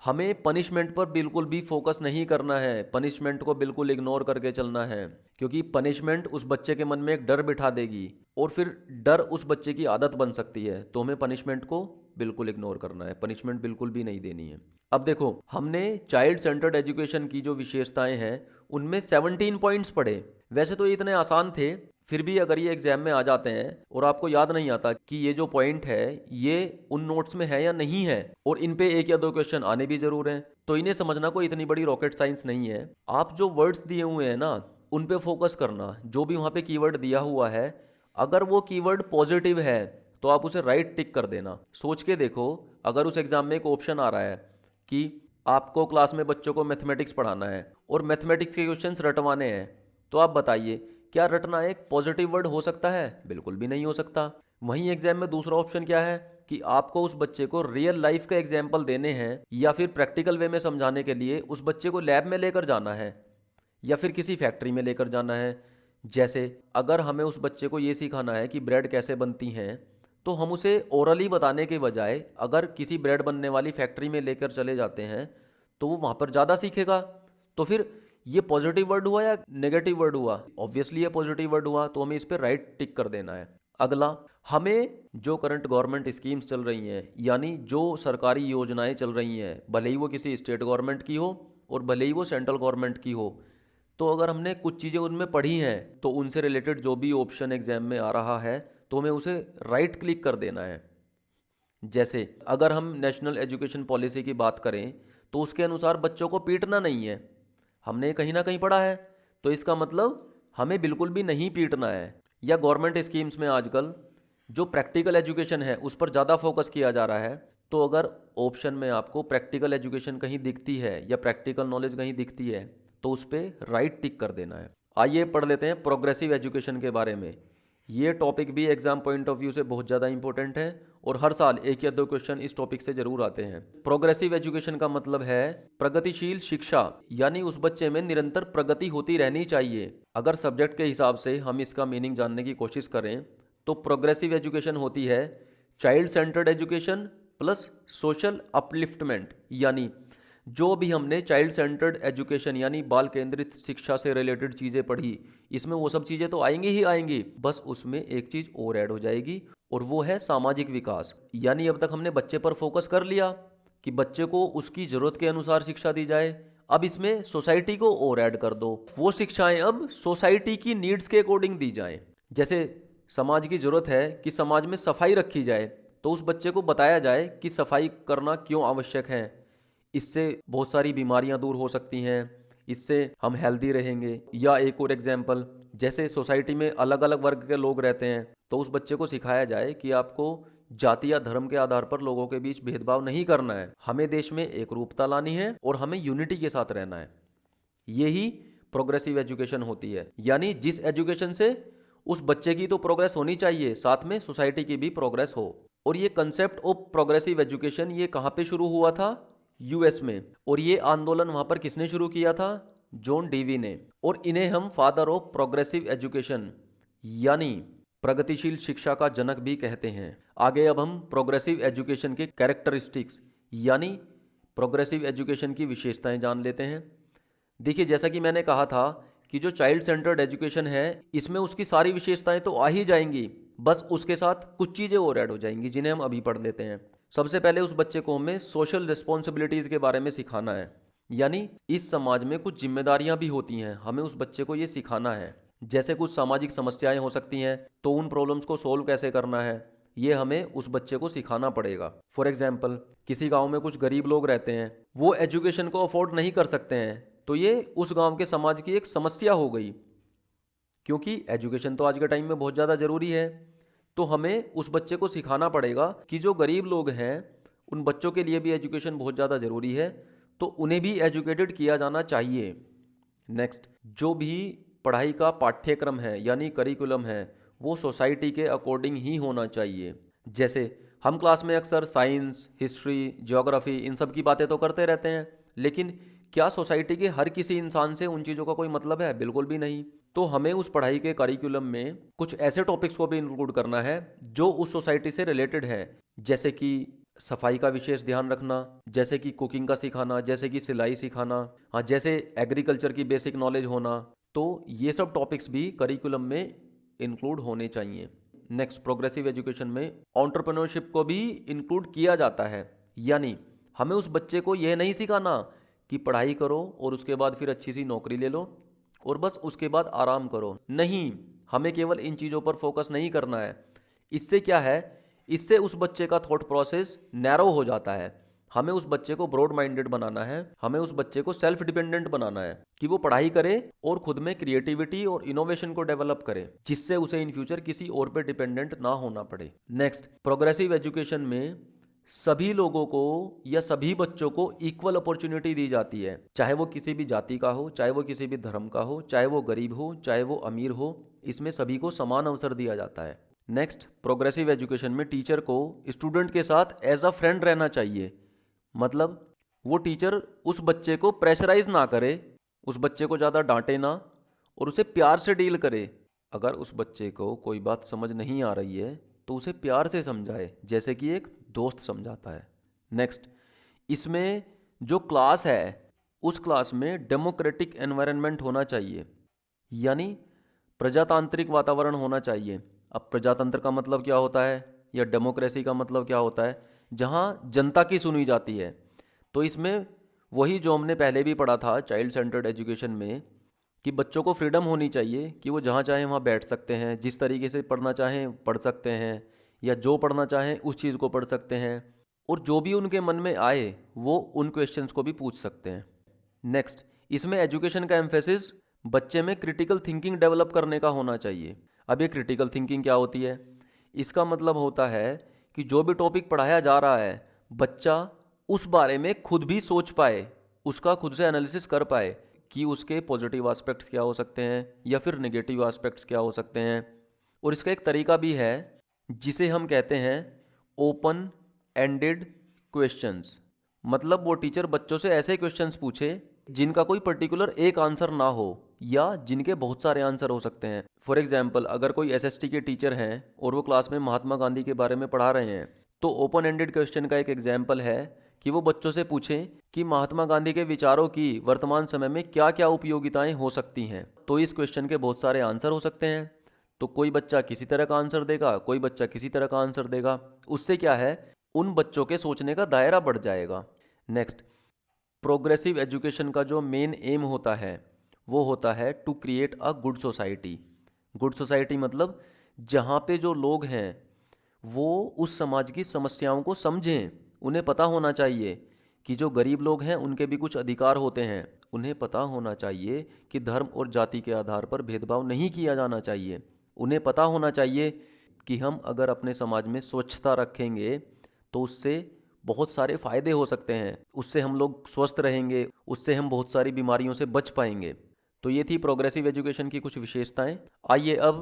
हमें पनिशमेंट पर बिल्कुल भी फोकस नहीं करना है। पनिशमेंट को बिल्कुल इग्नोर करके चलना है, क्योंकि पनिशमेंट उस बच्चे के मन में एक डर बिठा देगी और फिर डर उस बच्चे की आदत बन सकती है। तो हमें पनिशमेंट को बिल्कुल इग्नोर करना है, पनिशमेंट बिल्कुल भी नहीं देनी है। अब देखो, हमने चाइल्ड सेंटर्ड एजुकेशन की जो विशेषताएं हैं उनमें 17 पॉइंट्स पढ़े। वैसे तो ये इतने आसान थे, फिर भी अगर ये एग्जाम में आ जाते हैं और आपको याद नहीं आता कि ये जो पॉइंट है ये उन नोट्स में है या नहीं है, और इन पे 1 या 2 क्वेश्चन आने भी जरूर हैं, तो इन्हें समझना कोई इतनी बड़ी रॉकेट साइंस नहीं है। आप जो वर्ड्स दिए हुए हैं ना उन पे फोकस करना। जो भी वहाँ पे कीवर्ड दिया हुआ है, अगर वो कीवर्ड पॉजिटिव है तो आप उसे राइट टिक कर देना। सोच के देखो, अगर उस एग्जाम में एक ऑप्शन आ रहा है कि आपको क्लास में बच्चों को मैथमेटिक्स पढ़ाना है और मैथमेटिक्स के क्वेश्चंस रटवाने हैं, तो आप बताइए क्या रटना एक पॉजिटिव वर्ड हो सकता है? बिल्कुल भी नहीं हो सकता। वहीं एग्जाम में दूसरा ऑप्शन क्या है कि आपको उस बच्चे को रियल लाइफ का एग्जाम्पल देने हैं या फिर प्रैक्टिकल वे में समझाने के लिए उस बच्चे को लैब में लेकर जाना है या फिर किसी फैक्ट्री में लेकर जाना है। जैसे अगर हमें उस बच्चे को ये सिखाना है कि ब्रेड कैसे बनती हैं, तो हम उसे ओरली बताने के बजाय अगर किसी ब्रेड बनने वाली फैक्ट्री में लेकर चले जाते हैं तो वो वहाँ पर ज़्यादा सीखेगा। तो फिर ये पॉजिटिव वर्ड हुआ या नेगेटिव वर्ड हुआ? ऑब्वियसली ये पॉजिटिव वर्ड हुआ, तो हमें इस पर राइट टिक कर देना है। अगला, हमें जो करंट गवर्नमेंट स्कीम्स चल रही हैं, यानी जो सरकारी योजनाएं चल रही हैं, भले ही वो किसी स्टेट गवर्नमेंट की हो और भले ही वो सेंट्रल गवर्नमेंट की हो, तो अगर हमने कुछ चीज़ें उनमें पढ़ी हैं तो उनसे रिलेटेड जो भी ऑप्शन एग्जाम में आ रहा है तो हमें उसे राइट क्लिक कर देना है। जैसे अगर हम नेशनल एजुकेशन पॉलिसी की बात करें तो उसके अनुसार बच्चों को पीटना नहीं है, हमने कहीं ना कहीं पढ़ा है, तो इसका मतलब हमें बिल्कुल भी नहीं पीटना है। या गवर्नमेंट स्कीम्स में आजकल जो प्रैक्टिकल एजुकेशन है उस पर ज़्यादा फोकस किया जा रहा है, तो अगर ऑप्शन में आपको प्रैक्टिकल एजुकेशन कहीं दिखती है या प्रैक्टिकल नॉलेज कहीं दिखती है तो उस पर राइट टिक कर देना है। आइए पढ़ लेते हैं प्रोग्रेसिव एजुकेशन के बारे में। ये टॉपिक भी एग्जाम पॉइंट ऑफ व्यू से बहुत ज़्यादा इंपॉर्टेंट है और हर साल एक या दो क्वेश्चन इस टॉपिक से जरूर आते हैं। प्रोग्रेसिव एजुकेशन का मतलब है प्रगतिशील शिक्षा, यानी उस बच्चे में निरंतर प्रगति होती रहनी चाहिए। अगर सब्जेक्ट के हिसाब से हम इसका मीनिंग जानने की कोशिश करें तो प्रोग्रेसिव एजुकेशन होती है child centred education plus social upliftment, यानी जो भी हमने चाइल्ड सेंटर्ड एजुकेशन यानी बाल केंद्रित शिक्षा से रिलेटेड चीज़ें पढ़ी, इसमें वो सब चीज़ें तो आएंगी ही आएंगी, बस उसमें एक चीज़ और ऐड हो जाएगी और वो है सामाजिक विकास। यानी अब तक हमने बच्चे पर फोकस कर लिया कि बच्चे को उसकी ज़रूरत के अनुसार शिक्षा दी जाए, अब इसमें सोसाइटी को और ऐड कर दो, वो शिक्षाएं अब सोसाइटी की नीड्स के अकॉर्डिंग दी जाएं। जैसे समाज की ज़रूरत है कि समाज में सफाई रखी जाए, तो उस बच्चे को बताया जाए कि सफाई करना क्यों आवश्यक है, इससे बहुत सारी बीमारियां दूर हो सकती हैं, इससे हम हेल्दी रहेंगे। या एक और एग्जाम्पल, जैसे सोसाइटी में अलग अलग वर्ग के लोग रहते हैं तो उस बच्चे को सिखाया जाए कि आपको जाति या धर्म के आधार पर लोगों के बीच भेदभाव नहीं करना है, हमें देश में एक रूपता लानी है और हमें यूनिटी के साथ रहना है। यही प्रोग्रेसिव एजुकेशन होती है, यानी जिस एजुकेशन से उस बच्चे की तो प्रोग्रेस होनी चाहिए, साथ में सोसाइटी की भी प्रोग्रेस हो। और ये कंसेप्ट ऑफ प्रोग्रेसिव एजुकेशन ये कहाँ पे शुरू हुआ था? यूएस में। और ये आंदोलन वहां पर किसने शुरू किया था? जॉन डीवी ने। और इन्हें हम फादर ऑफ प्रोग्रेसिव एजुकेशन यानी प्रगतिशील शिक्षा का जनक भी कहते हैं। आगे अब हम प्रोग्रेसिव एजुकेशन के कैरेक्टरिस्टिक्स यानी प्रोग्रेसिव एजुकेशन की विशेषताएं जान लेते हैं। देखिए, जैसा कि मैंने कहा था कि जो चाइल्ड सेंटर्ड एजुकेशन है इसमें उसकी सारी विशेषताएं तो आ ही जाएंगी, बस उसके साथ कुछ चीज़ें और ऐड हो जाएंगी जिन्हें हम अभी पढ़ लेते हैं। सबसे पहले उस बच्चे को हमें सोशल रिस्पॉन्सिबिलिटीज़ के बारे में सिखाना है, यानी इस समाज में कुछ जिम्मेदारियां भी होती हैं, हमें उस बच्चे को ये सिखाना है। जैसे कुछ सामाजिक समस्याएं हो सकती हैं तो उन प्रॉब्लम्स को सोल्व कैसे करना है ये हमें उस बच्चे को सिखाना पड़ेगा। फॉर एग्जाम्पल, किसी गांव में कुछ गरीब लोग रहते हैं, वो एजुकेशन को अफोर्ड नहीं कर सकते हैं, तो ये उस गांव के समाज की एक समस्या हो गई, क्योंकि एजुकेशन तो आज के टाइम में बहुत ज़्यादा ज़रूरी है। तो हमें उस बच्चे को सिखाना पड़ेगा कि जो गरीब लोग हैं उन बच्चों के लिए भी एजुकेशन बहुत ज़्यादा ज़रूरी है, तो उन्हें भी एजुकेटेड किया जाना चाहिए। नेक्स्ट, जो भी पढ़ाई का पाठ्यक्रम है यानी करिकुलम है वो सोसाइटी के अकॉर्डिंग ही होना चाहिए। जैसे हम क्लास में अक्सर साइंस, हिस्ट्री, ज्योग्राफी इन सब की बातें तो करते रहते हैं, लेकिन क्या सोसाइटी के हर किसी इंसान से उन चीज़ों का कोई मतलब है? बिल्कुल भी नहीं। तो हमें उस पढ़ाई के करिकुलम में कुछ ऐसे टॉपिक्स को भी इंक्लूड करना है जो उस सोसाइटी से रिलेटेड है, जैसे कि सफाई का विशेष ध्यान रखना, जैसे कि कुकिंग का सिखाना, जैसे कि सिलाई सिखाना, हाँ, जैसे एग्रीकल्चर की बेसिक नॉलेज होना। तो ये सब टॉपिक्स भी करिकुलम में इंक्लूड होने चाहिए। नेक्स्ट, प्रोग्रेसिव एजुकेशन में एंटरप्रेन्योरशिप को भी इंक्लूड किया जाता है, यानी हमें उस बच्चे को यह नहीं सिखाना कि पढ़ाई करो और उसके बाद फिर अच्छी सी नौकरी ले लो और बस उसके बाद आराम करो। नहीं, हमें केवल इन चीज़ों पर फोकस नहीं करना है। इससे क्या है, इससे उस बच्चे का थॉट प्रोसेस नैरो हो जाता है। हमें उस बच्चे को ब्रॉड माइंडेड बनाना है, हमें उस बच्चे को सेल्फ डिपेंडेंट बनाना है कि वो पढ़ाई करे और खुद में क्रिएटिविटी और इनोवेशन को डेवलप करे, जिससे उसे इन फ्यूचर किसी और पे डिपेंडेंट ना होना पड़े। नेक्स्ट, प्रोग्रेसिव एजुकेशन में सभी लोगों को या सभी बच्चों को इक्वल अपॉर्चुनिटी दी जाती है, चाहे वो किसी भी जाति का हो, चाहे वो किसी भी धर्म का हो, चाहे वो गरीब हो, चाहे वो अमीर हो, इसमें सभी को समान अवसर दिया जाता है। नेक्स्ट, प्रोग्रेसिव एजुकेशन में टीचर को स्टूडेंट के साथ एज अ फ्रेंड रहना चाहिए, मतलब वो टीचर उस बच्चे को प्रेशराइज ना करे, उस बच्चे को ज़्यादा डांटे ना और उसे प्यार से डील करे। अगर उस बच्चे को कोई बात समझ नहीं आ रही है तो उसे प्यार से समझाए, जैसे कि एक दोस्त समझाता है। नेक्स्ट, इसमें जो क्लास है उस क्लास में डेमोक्रेटिक एनवायरनमेंट होना चाहिए, यानी प्रजातांत्रिक वातावरण होना चाहिए। अब प्रजातंत्र का मतलब क्या होता है या डेमोक्रेसी का मतलब क्या होता है? जहाँ जनता की सुनी जाती है। तो इसमें वही जो हमने पहले भी पढ़ा था चाइल्ड सेंटर्ड एजुकेशन में, कि बच्चों को फ्रीडम होनी चाहिए कि वो जहाँ चाहें वहाँ बैठ सकते हैं, जिस तरीके से पढ़ना चाहें पढ़ सकते हैं, या जो पढ़ना चाहें उस चीज़ को पढ़ सकते हैं, और जो भी उनके मन में आए वो उन क्वेश्चंस को भी पूछ सकते हैं। नेक्स्ट, इसमें एजुकेशन का एम्फेसिस बच्चे में क्रिटिकल थिंकिंग डेवलप करने का होना चाहिए। अब ये क्रिटिकल थिंकिंग क्या होती है? इसका मतलब होता है कि जो भी टॉपिक पढ़ाया जा रहा है बच्चा उस बारे में खुद भी सोच पाए, उसका खुद से एनालिसिस कर पाए कि उसके पॉजिटिव एस्पेक्ट्स क्या हो सकते हैं या फिर नेगेटिव एस्पेक्ट्स क्या हो सकते हैं। और इसका एक तरीका भी है जिसे हम कहते हैं ओपन एंडेड क्वेश्चंस। मतलब वो टीचर बच्चों से ऐसे क्वेश्चंस पूछे जिनका कोई पर्टिकुलर एक आंसर ना हो या जिनके बहुत सारे आंसर हो सकते हैं। फॉर एग्जाम्पल, अगर कोई एसएसटी के टीचर हैं और वो क्लास में महात्मा गांधी के बारे में पढ़ा रहे हैं, तो ओपन एंडेड क्वेश्चन का एक एग्जाम्पल है कि वो बच्चों से पूछें कि महात्मा गांधी के विचारों की वर्तमान समय में क्या क्या उपयोगिताएं हो सकती हैं। तो इस क्वेश्चन के बहुत सारे आंसर हो सकते हैं। तो कोई बच्चा किसी तरह का आंसर देगा, कोई बच्चा किसी तरह का आंसर देगा। उससे क्या है, उन बच्चों के सोचने का दायरा बढ़ जाएगा। नेक्स्ट, प्रोग्रेसिव एजुकेशन का जो मेन एम होता है वो होता है to create a good society. Good society मतलब जहाँ पे जो लोग हैं वो उस समाज की समस्याओं को समझें। उन्हें पता होना चाहिए कि जो गरीब लोग हैं उनके भी कुछ अधिकार होते हैं। उन्हें पता होना चाहिए कि धर्म और जाति के आधार पर भेदभाव नहीं किया जाना चाहिए। उन्हें पता होना चाहिए कि हम अगर अपने समाज में स्वच्छता रखेंगे तो उससे बहुत सारे फायदे हो सकते हैं, उससे हम लोग स्वस्थ रहेंगे, उससे हम बहुत सारी बीमारियों से बच पाएंगे। तो ये थी प्रोग्रेसिव एजुकेशन की कुछ विशेषताएं। आइए अब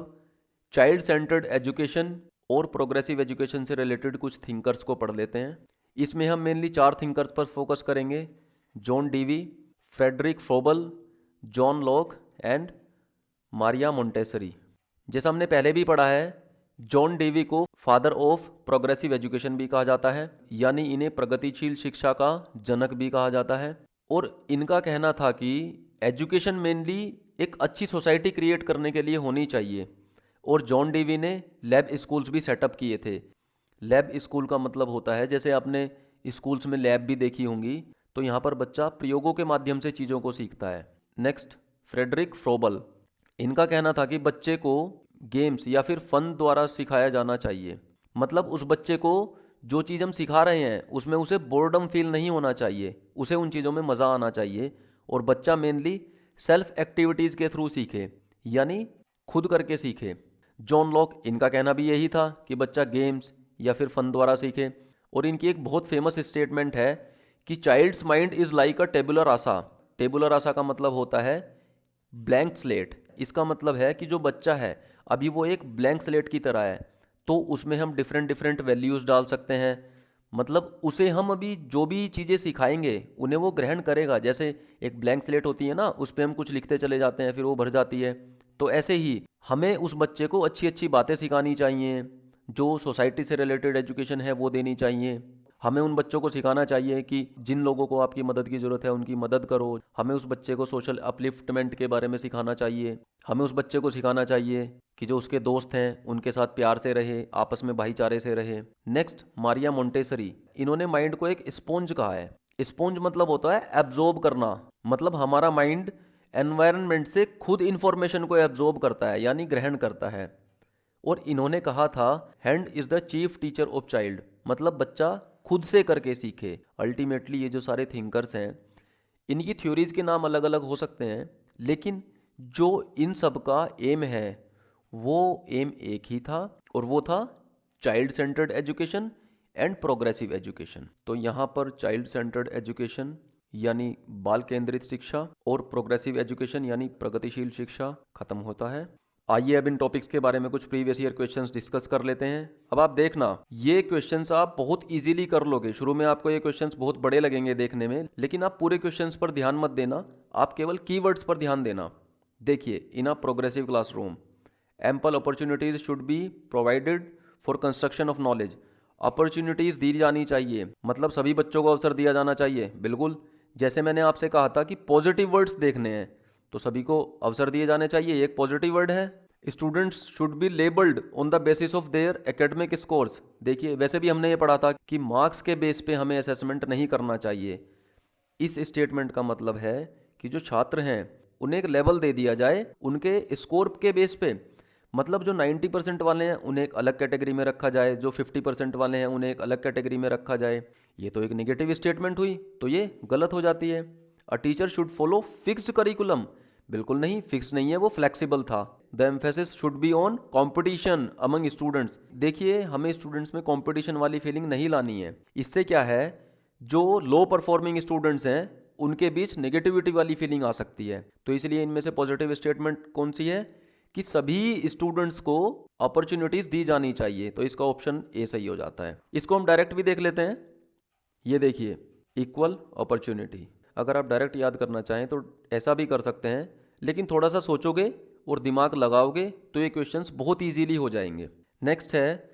चाइल्ड सेंटर्ड एजुकेशन और प्रोग्रेसिव एजुकेशन से रिलेटेड कुछ थिंकर्स को पढ़ लेते हैं। इसमें हम मेनली 4 थिंकर्स पर फोकस करेंगे: John Dewey, Friedrich Froebel, John Locke and Maria Montessori. जैसा हमने पहले भी पढ़ा है, जॉन डेवी को फादर ऑफ प्रोग्रेसिव एजुकेशन भी कहा जाता है, यानी इन्हें प्रगतिशील शिक्षा का जनक भी कहा जाता है। और इनका कहना था कि एजुकेशन मेनली एक अच्छी सोसाइटी क्रिएट करने के लिए होनी चाहिए। और जॉन डेवी ने लैब स्कूल्स भी सेटअप किए थे। लैब स्कूल का मतलब होता है, जैसे आपने स्कूल्स में लैब भी देखी होंगी, तो यहाँ पर बच्चा प्रयोगों के माध्यम से चीज़ों को सीखता है। Next, Friedrich Froebel. इनका कहना था कि बच्चे को गेम्स या फिर फन द्वारा सिखाया जाना चाहिए। मतलब उस बच्चे को जो चीज़ हम सिखा रहे हैं उसमें उसे बोर्डम फील नहीं होना चाहिए, उसे उन चीज़ों में मज़ा आना चाहिए। और बच्चा मेनली सेल्फ एक्टिविटीज़ के थ्रू सीखे, यानी खुद करके सीखे। जॉन लॉक, इनका कहना भी यही था कि बच्चा गेम्स या फिर फन द्वारा सीखे। और इनकी एक बहुत फेमस स्टेटमेंट है कि child's mind is like a tabula rasa. Tabula rasa का मतलब होता है ब्लैंक स्लेट। इसका मतलब है कि जो बच्चा है अभी वो एक ब्लैंक स्लेट की तरह है, तो उसमें हम डिफरेंट डिफरेंट वैल्यूज़ डाल सकते हैं। मतलब उसे हम अभी जो भी चीज़ें सिखाएंगे उन्हें वो ग्रहण करेगा। जैसे एक ब्लैंक स्लेट होती है ना, उस पर हम कुछ लिखते चले जाते हैं फिर वो भर जाती है। तो ऐसे ही हमें उस बच्चे को अच्छी अच्छी बातें सिखानी चाहिए, जो सोसाइटी से रिलेटेड एजुकेशन है वो देनी चाहिए। हमें उन बच्चों को सिखाना चाहिए कि जिन लोगों को आपकी मदद की ज़रूरत है उनकी मदद करो। हमें उस बच्चे को सोशल अपलिफ्टमेंट के बारे में सिखाना चाहिए। हमें उस बच्चे को सिखाना चाहिए कि जो उसके दोस्त हैं उनके साथ प्यार से रहे, आपस में भाईचारे से रहे। Next, Maria Montessori. इन्होंने माइंड को एक स्पोंज कहा है। स्पोंज मतलब होता है एब्जॉर्ब करना। मतलब हमारा माइंड एनवायरनमेंट से खुद इंफॉर्मेशन को एब्जॉर्ब करता है, यानी ग्रहण करता है। और इन्होंने कहा था hand is the chief teacher of child. मतलब बच्चा खुद से करके सीखे। अल्टीमेटली ये जो सारे थिंकर्स हैं इनकी थ्योरीज के नाम अलग अलग हो सकते हैं, लेकिन जो इन सब का एम है वो एम एक ही था, और वो था child centred education and progressive education. तो यहाँ पर चाइल्ड सेंटर्ड एजुकेशन यानी बाल केंद्रित शिक्षा और प्रोग्रेसिव एजुकेशन यानी प्रगतिशील शिक्षा खत्म होता है। आइए अब इन टॉपिक्स के बारे में कुछ प्रीवियस ईयर क्वेश्चंस डिस्कस कर लेते हैं। अब आप देखना, ये क्वेश्चंस आप बहुत इजीली कर लोगे। शुरू में आपको ये क्वेश्चंस बहुत बड़े लगेंगे देखने में, लेकिन आप पूरे क्वेश्चंस पर ध्यान मत देना, आप केवल कीवर्ड्स पर ध्यान देना। देखिए, in a progressive classroom ample opportunities should be provided for construction of knowledge. Opportunities दी जानी चाहिए, मतलब सभी बच्चों को अवसर दिया जाना चाहिए। बिल्कुल, जैसे मैंने आपसे कहा था कि पॉजिटिव वर्ड्स देखने हैं, तो सभी को अवसर दिए जाने चाहिए, ये एक पॉजिटिव वर्ड है। Students should be labelled on the basis of their academic scores. देखिए, वैसे भी हमने ये पढ़ा था कि मार्क्स के बेस पे हमें असेसमेंट नहीं करना चाहिए। इस स्टेटमेंट का मतलब है कि जो छात्र हैं उन्हें एक लेवल दे दिया जाए उनके स्कोर के बेस पे, मतलब जो 90% वाले हैं उन्हें एक अलग कैटेगरी में रखा जाए, जो 50% वाले हैं उन्हें एक अलग कैटेगरी में रखा जाए। ये तो एक नेगेटिव स्टेटमेंट हुई, तो ये गलत हो जाती है। A teacher should follow fixed curriculum, बिल्कुल नहीं, फिक्स नहीं है, वो फ्लेक्सिबल था। The emphasis should be on competition among students. देखिए, हमें स्टूडेंट्स में कॉम्पिटिशन वाली फीलिंग नहीं लानी है। इससे क्या है, जो लो परफॉर्मिंग स्टूडेंट्स हैं उनके बीच नेगेटिविटी वाली फीलिंग आ सकती है। तो इसलिए इनमें से पॉजिटिव स्टेटमेंट कौन सी है कि सभी स्टूडेंट्स को अपॉर्चुनिटीज दी जानी चाहिए, तो इसका ऑप्शन ए सही हो जाता है। इसको हम डायरेक्ट भी देख लेते हैं। ये देखिए, इक्वल अपॉर्चुनिटी, अगर आप डायरेक्ट याद करना चाहें तो ऐसा भी कर सकते हैं, लेकिन थोड़ा सा सोचोगे और दिमाग लगाओगे तो ये क्वेश्चंस बहुत इजीली हो जाएंगे। नेक्स्ट है,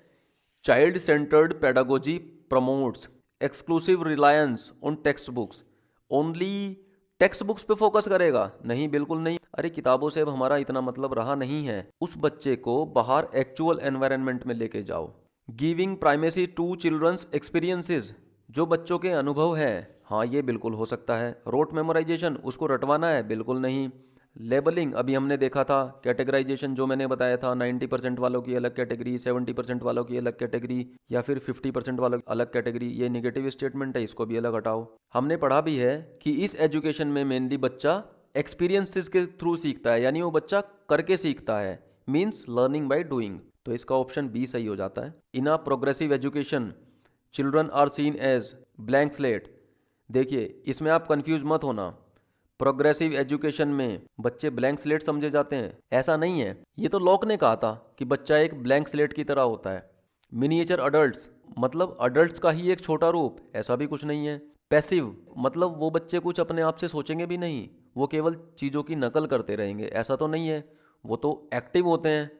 child centred pedagogy promotes exclusive reliance on text books. Only text books पे फोकस करेगा? नहीं, बिल्कुल नहीं। अरे किताबों से अब हमारा इतना मतलब रहा नहीं है। उस बच्चे को बाहर एक्चुअल एनवायरनमेंट में लेके जाओ। Giving primacy to children's experiences, जो बच्चों के अनुभव है, हाँ ये बिल्कुल हो सकता है। रोट मेमोराइजेशन, उसको रटवाना है? बिल्कुल नहीं। लेबलिंग, अभी हमने देखा था। कैटेगराइजेशन जो मैंने बताया था, 90% वालों की अलग कैटेगरी, 70% वालों की अलग कैटेगरी, या फिर 50% वालों की अलग कैटेगरी, ये नेगेटिव स्टेटमेंट है, इसको भी अलग हटाओ। हमने पढ़ा भी है कि इस एजुकेशन में मेनली बच्चा एक्सपीरियंसेस के थ्रू सीखता है, यानी वो बच्चा करके सीखता है, मीन्स लर्निंग बाय डूइंग। तो इसका ऑप्शन बी सही हो जाता है। In a progressive education children are seen as blank slate. देखिए, इसमें आप कंफ्यूज मत होना। प्रोग्रेसिव एजुकेशन में बच्चे ब्लैंक स्लेट समझे जाते हैं? ऐसा नहीं है। ये तो लॉक ने कहा था कि बच्चा एक ब्लैंक स्लेट की तरह होता है। मिनिएचर अडल्ट्स, मतलब अडल्ट्स का ही एक छोटा रूप, ऐसा भी कुछ नहीं है। पैसिव, मतलब वो बच्चे कुछ अपने आप से सोचेंगे भी नहीं, वो केवल चीज़ों की नकल करते रहेंगे, ऐसा तो नहीं है। वो तो एक्टिव होते हैं।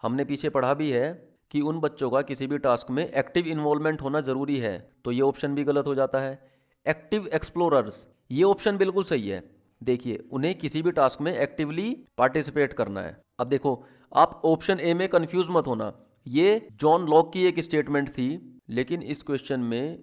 हमने पीछे पढ़ा भी है कि उन बच्चों का किसी भी टास्क में एक्टिव इन्वॉल्वमेंट होना ज़रूरी है, तो ये ऑप्शन भी गलत हो जाता है। एक्टिव एक्सप्लोरर्स, ये ऑप्शन बिल्कुल सही है। देखिए, उन्हें किसी भी टास्क में एक्टिवली पार्टिसिपेट करना है। अब देखो, आप ऑप्शन ए में कंफ्यूज मत होना, ये जॉन लॉक की एक स्टेटमेंट थी, लेकिन इस क्वेश्चन में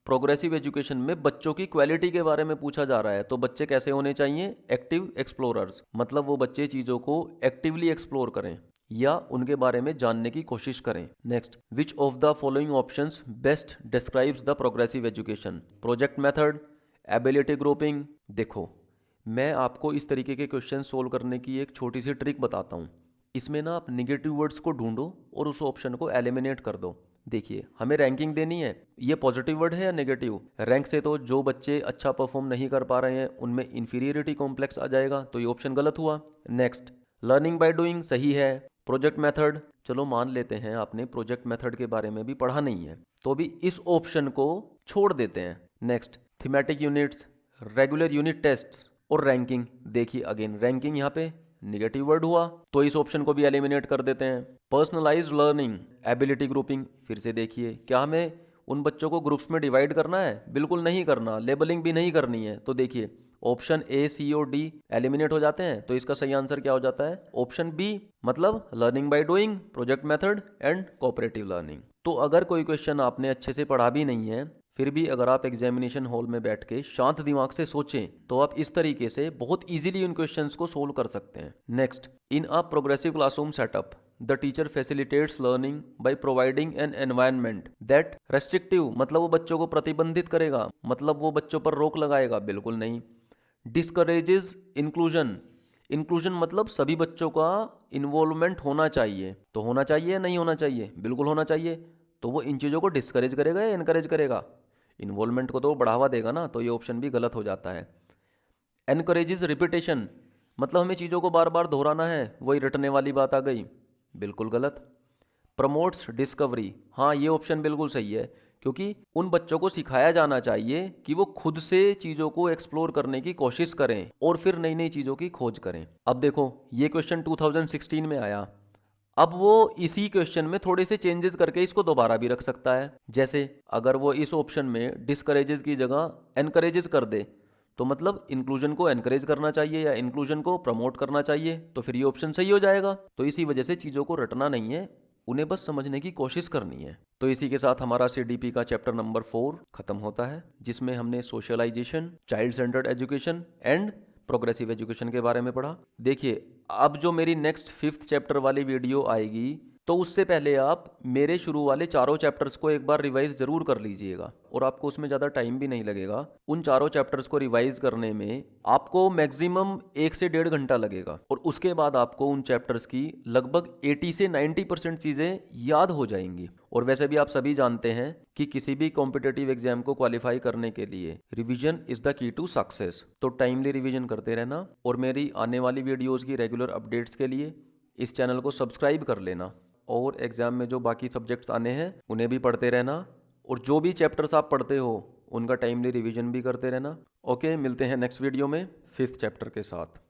प्रोग्रेसिव एजुकेशन में बच्चों की क्वालिटी के बारे में पूछा जा रहा है। तो बच्चे कैसे होने चाहिए? एक्टिव एक्सप्लोरर्स, मतलब वो बच्चे चीज़ों को एक्टिवली एक्सप्लोर करें या उनके बारे में जानने की कोशिश करें। Next, which of the following options best describes the progressive education? Project method, ability grouping. देखो, मैं आपको इस तरीके के क्वेश्चन सोल्व करने की एक छोटी सी ट्रिक बताता हूँ। इसमें ना आप निगेटिव वर्ड्स को ढूंढो और उस ऑप्शन को एलिमिनेट कर दो। देखिए, हमें रैंकिंग देनी है, ये पॉजिटिव वर्ड है या नेगेटिव? रैंक से तो जो बच्चे अच्छा परफॉर्म नहीं कर पा रहे हैं उनमें इंफीरियरिटी कॉम्प्लेक्स आ जाएगा, तो ये ऑप्शन गलत हुआ। नेक्स्ट, लर्निंग बाय डूइंग सही है। प्रोजेक्ट मेथड, चलो मान लेते हैं आपने प्रोजेक्ट मेथड के बारे में भी पढ़ा नहीं है, तो भी इस ऑप्शन को छोड़ देते हैं। Next, thematic units, regular unit test और रैंकिंग। देखिए, अगेन रैंकिंग यहाँ पे निगेटिव वर्ड हुआ, तो इस ऑप्शन को भी एलिमिनेट कर देते हैं। पर्सनलाइज्ड लर्निंग, एबिलिटी ग्रुपिंग, फिर से देखिए, क्या हमें उन बच्चों को ग्रुप्स में डिवाइड करना है? बिल्कुल नहीं करना। लेबलिंग भी नहीं करनी है। तो देखिए, ऑप्शन ए, सी और डी एलिमिनेट हो जाते हैं, तो इसका सही आंसर क्या हो जाता है? ऑप्शन बी, मतलब learning by doing, project method and cooperative learning. तो अगर कोई क्वेश्चन आपने अच्छे से पढ़ा भी नहीं है, फिर भी अगर आप एग्जामिनेशन हॉल में बैठ के शांत दिमाग से सोचें, तो आप इस तरीके से बहुत इजीली उन क्वेश्चंस को सोल्व कर सकते हैं। Next, in a progressive classroom setup the teacher facilitates learning by providing N environment that restrictive, मतलब वो बच्चों को प्रतिबंधित करेगा, मतलब वो बच्चों पर रोक लगाएगा? बिल्कुल नहीं। डिस्करेजेस इंक्लूजन, इंक्लूजन मतलब सभी बच्चों का इन्वॉल्वमेंट होना चाहिए, तो होना चाहिए या नहीं होना चाहिए? बिल्कुल होना चाहिए। तो वो इन चीज़ों को डिस्करेज करेगा या इनकरेज करेगा? इन्वॉल्वमेंट को तो वो बढ़ावा देगा ना, तो ये ऑप्शन भी गलत हो जाता है। एनकरेजेस रिपीटेशन, मतलब हमें चीज़ों को बार बार दोहराना है, वही रटने वाली बात आ गई, बिल्कुल गलत। प्रमोट्स डिस्कवरी, हाँ ये ऑप्शन बिल्कुल सही है, क्योंकि उन बच्चों को सिखाया जाना चाहिए कि वो खुद से चीज़ों को एक्सप्लोर करने की कोशिश करें और फिर नई नई चीज़ों की खोज करें। अब देखो, ये क्वेश्चन 2016 में आया। अब वो इसी क्वेश्चन में थोड़े से चेंजेस करके इसको दोबारा भी रख सकता है। जैसे अगर वो इस ऑप्शन में डिस्करेजेस की जगह एनकरेजेस कर दे, तो मतलब इंक्लूजन को एनकरेज करना चाहिए या इंक्लूजन को प्रमोट करना चाहिए, तो फिर ये ऑप्शन सही हो जाएगा। तो इसी वजह से चीज़ों को रटना नहीं है, उन्हें बस समझने की कोशिश करनी है। तो इसी के साथ हमारा CDP का चैप्टर नंबर 4 खत्म होता है, जिसमें हमने socialization, child centred education and progressive education के बारे में पढ़ा। देखिए, अब जो मेरी नेक्स्ट 5th चैप्टर वाली वीडियो आएगी, तो उससे पहले आप मेरे शुरू वाले चारों चैप्टर्स को एक बार रिवाइज जरूर कर लीजिएगा, और आपको उसमें ज़्यादा टाइम भी नहीं लगेगा। उन चारों चैप्टर्स को रिवाइज करने में आपको मैक्सिमम 1 से 1.5 घंटा लगेगा, और उसके बाद आपको उन चैप्टर्स की लगभग 80 से 90% चीज़ें याद हो जाएंगी। और वैसे भी आप सभी जानते हैं कि किसी भी कॉम्पिटिटिव एग्जाम को क्वालिफाई करने के लिए revision is the key to success. तो टाइमली रिवीजन करते रहना, और मेरी आने वाली वीडियोज़ की रेगुलर अपडेट्स के लिए इस चैनल को सब्सक्राइब कर लेना, और एग्ज़ाम में जो बाकी सब्जेक्ट्स आने हैं उन्हें भी पढ़ते रहना, और जो भी चैप्टर्स आप पढ़ते हो उनका टाइमली रिवीजन भी करते रहना। ओके, मिलते हैं नेक्स्ट वीडियो में 5th चैप्टर के साथ।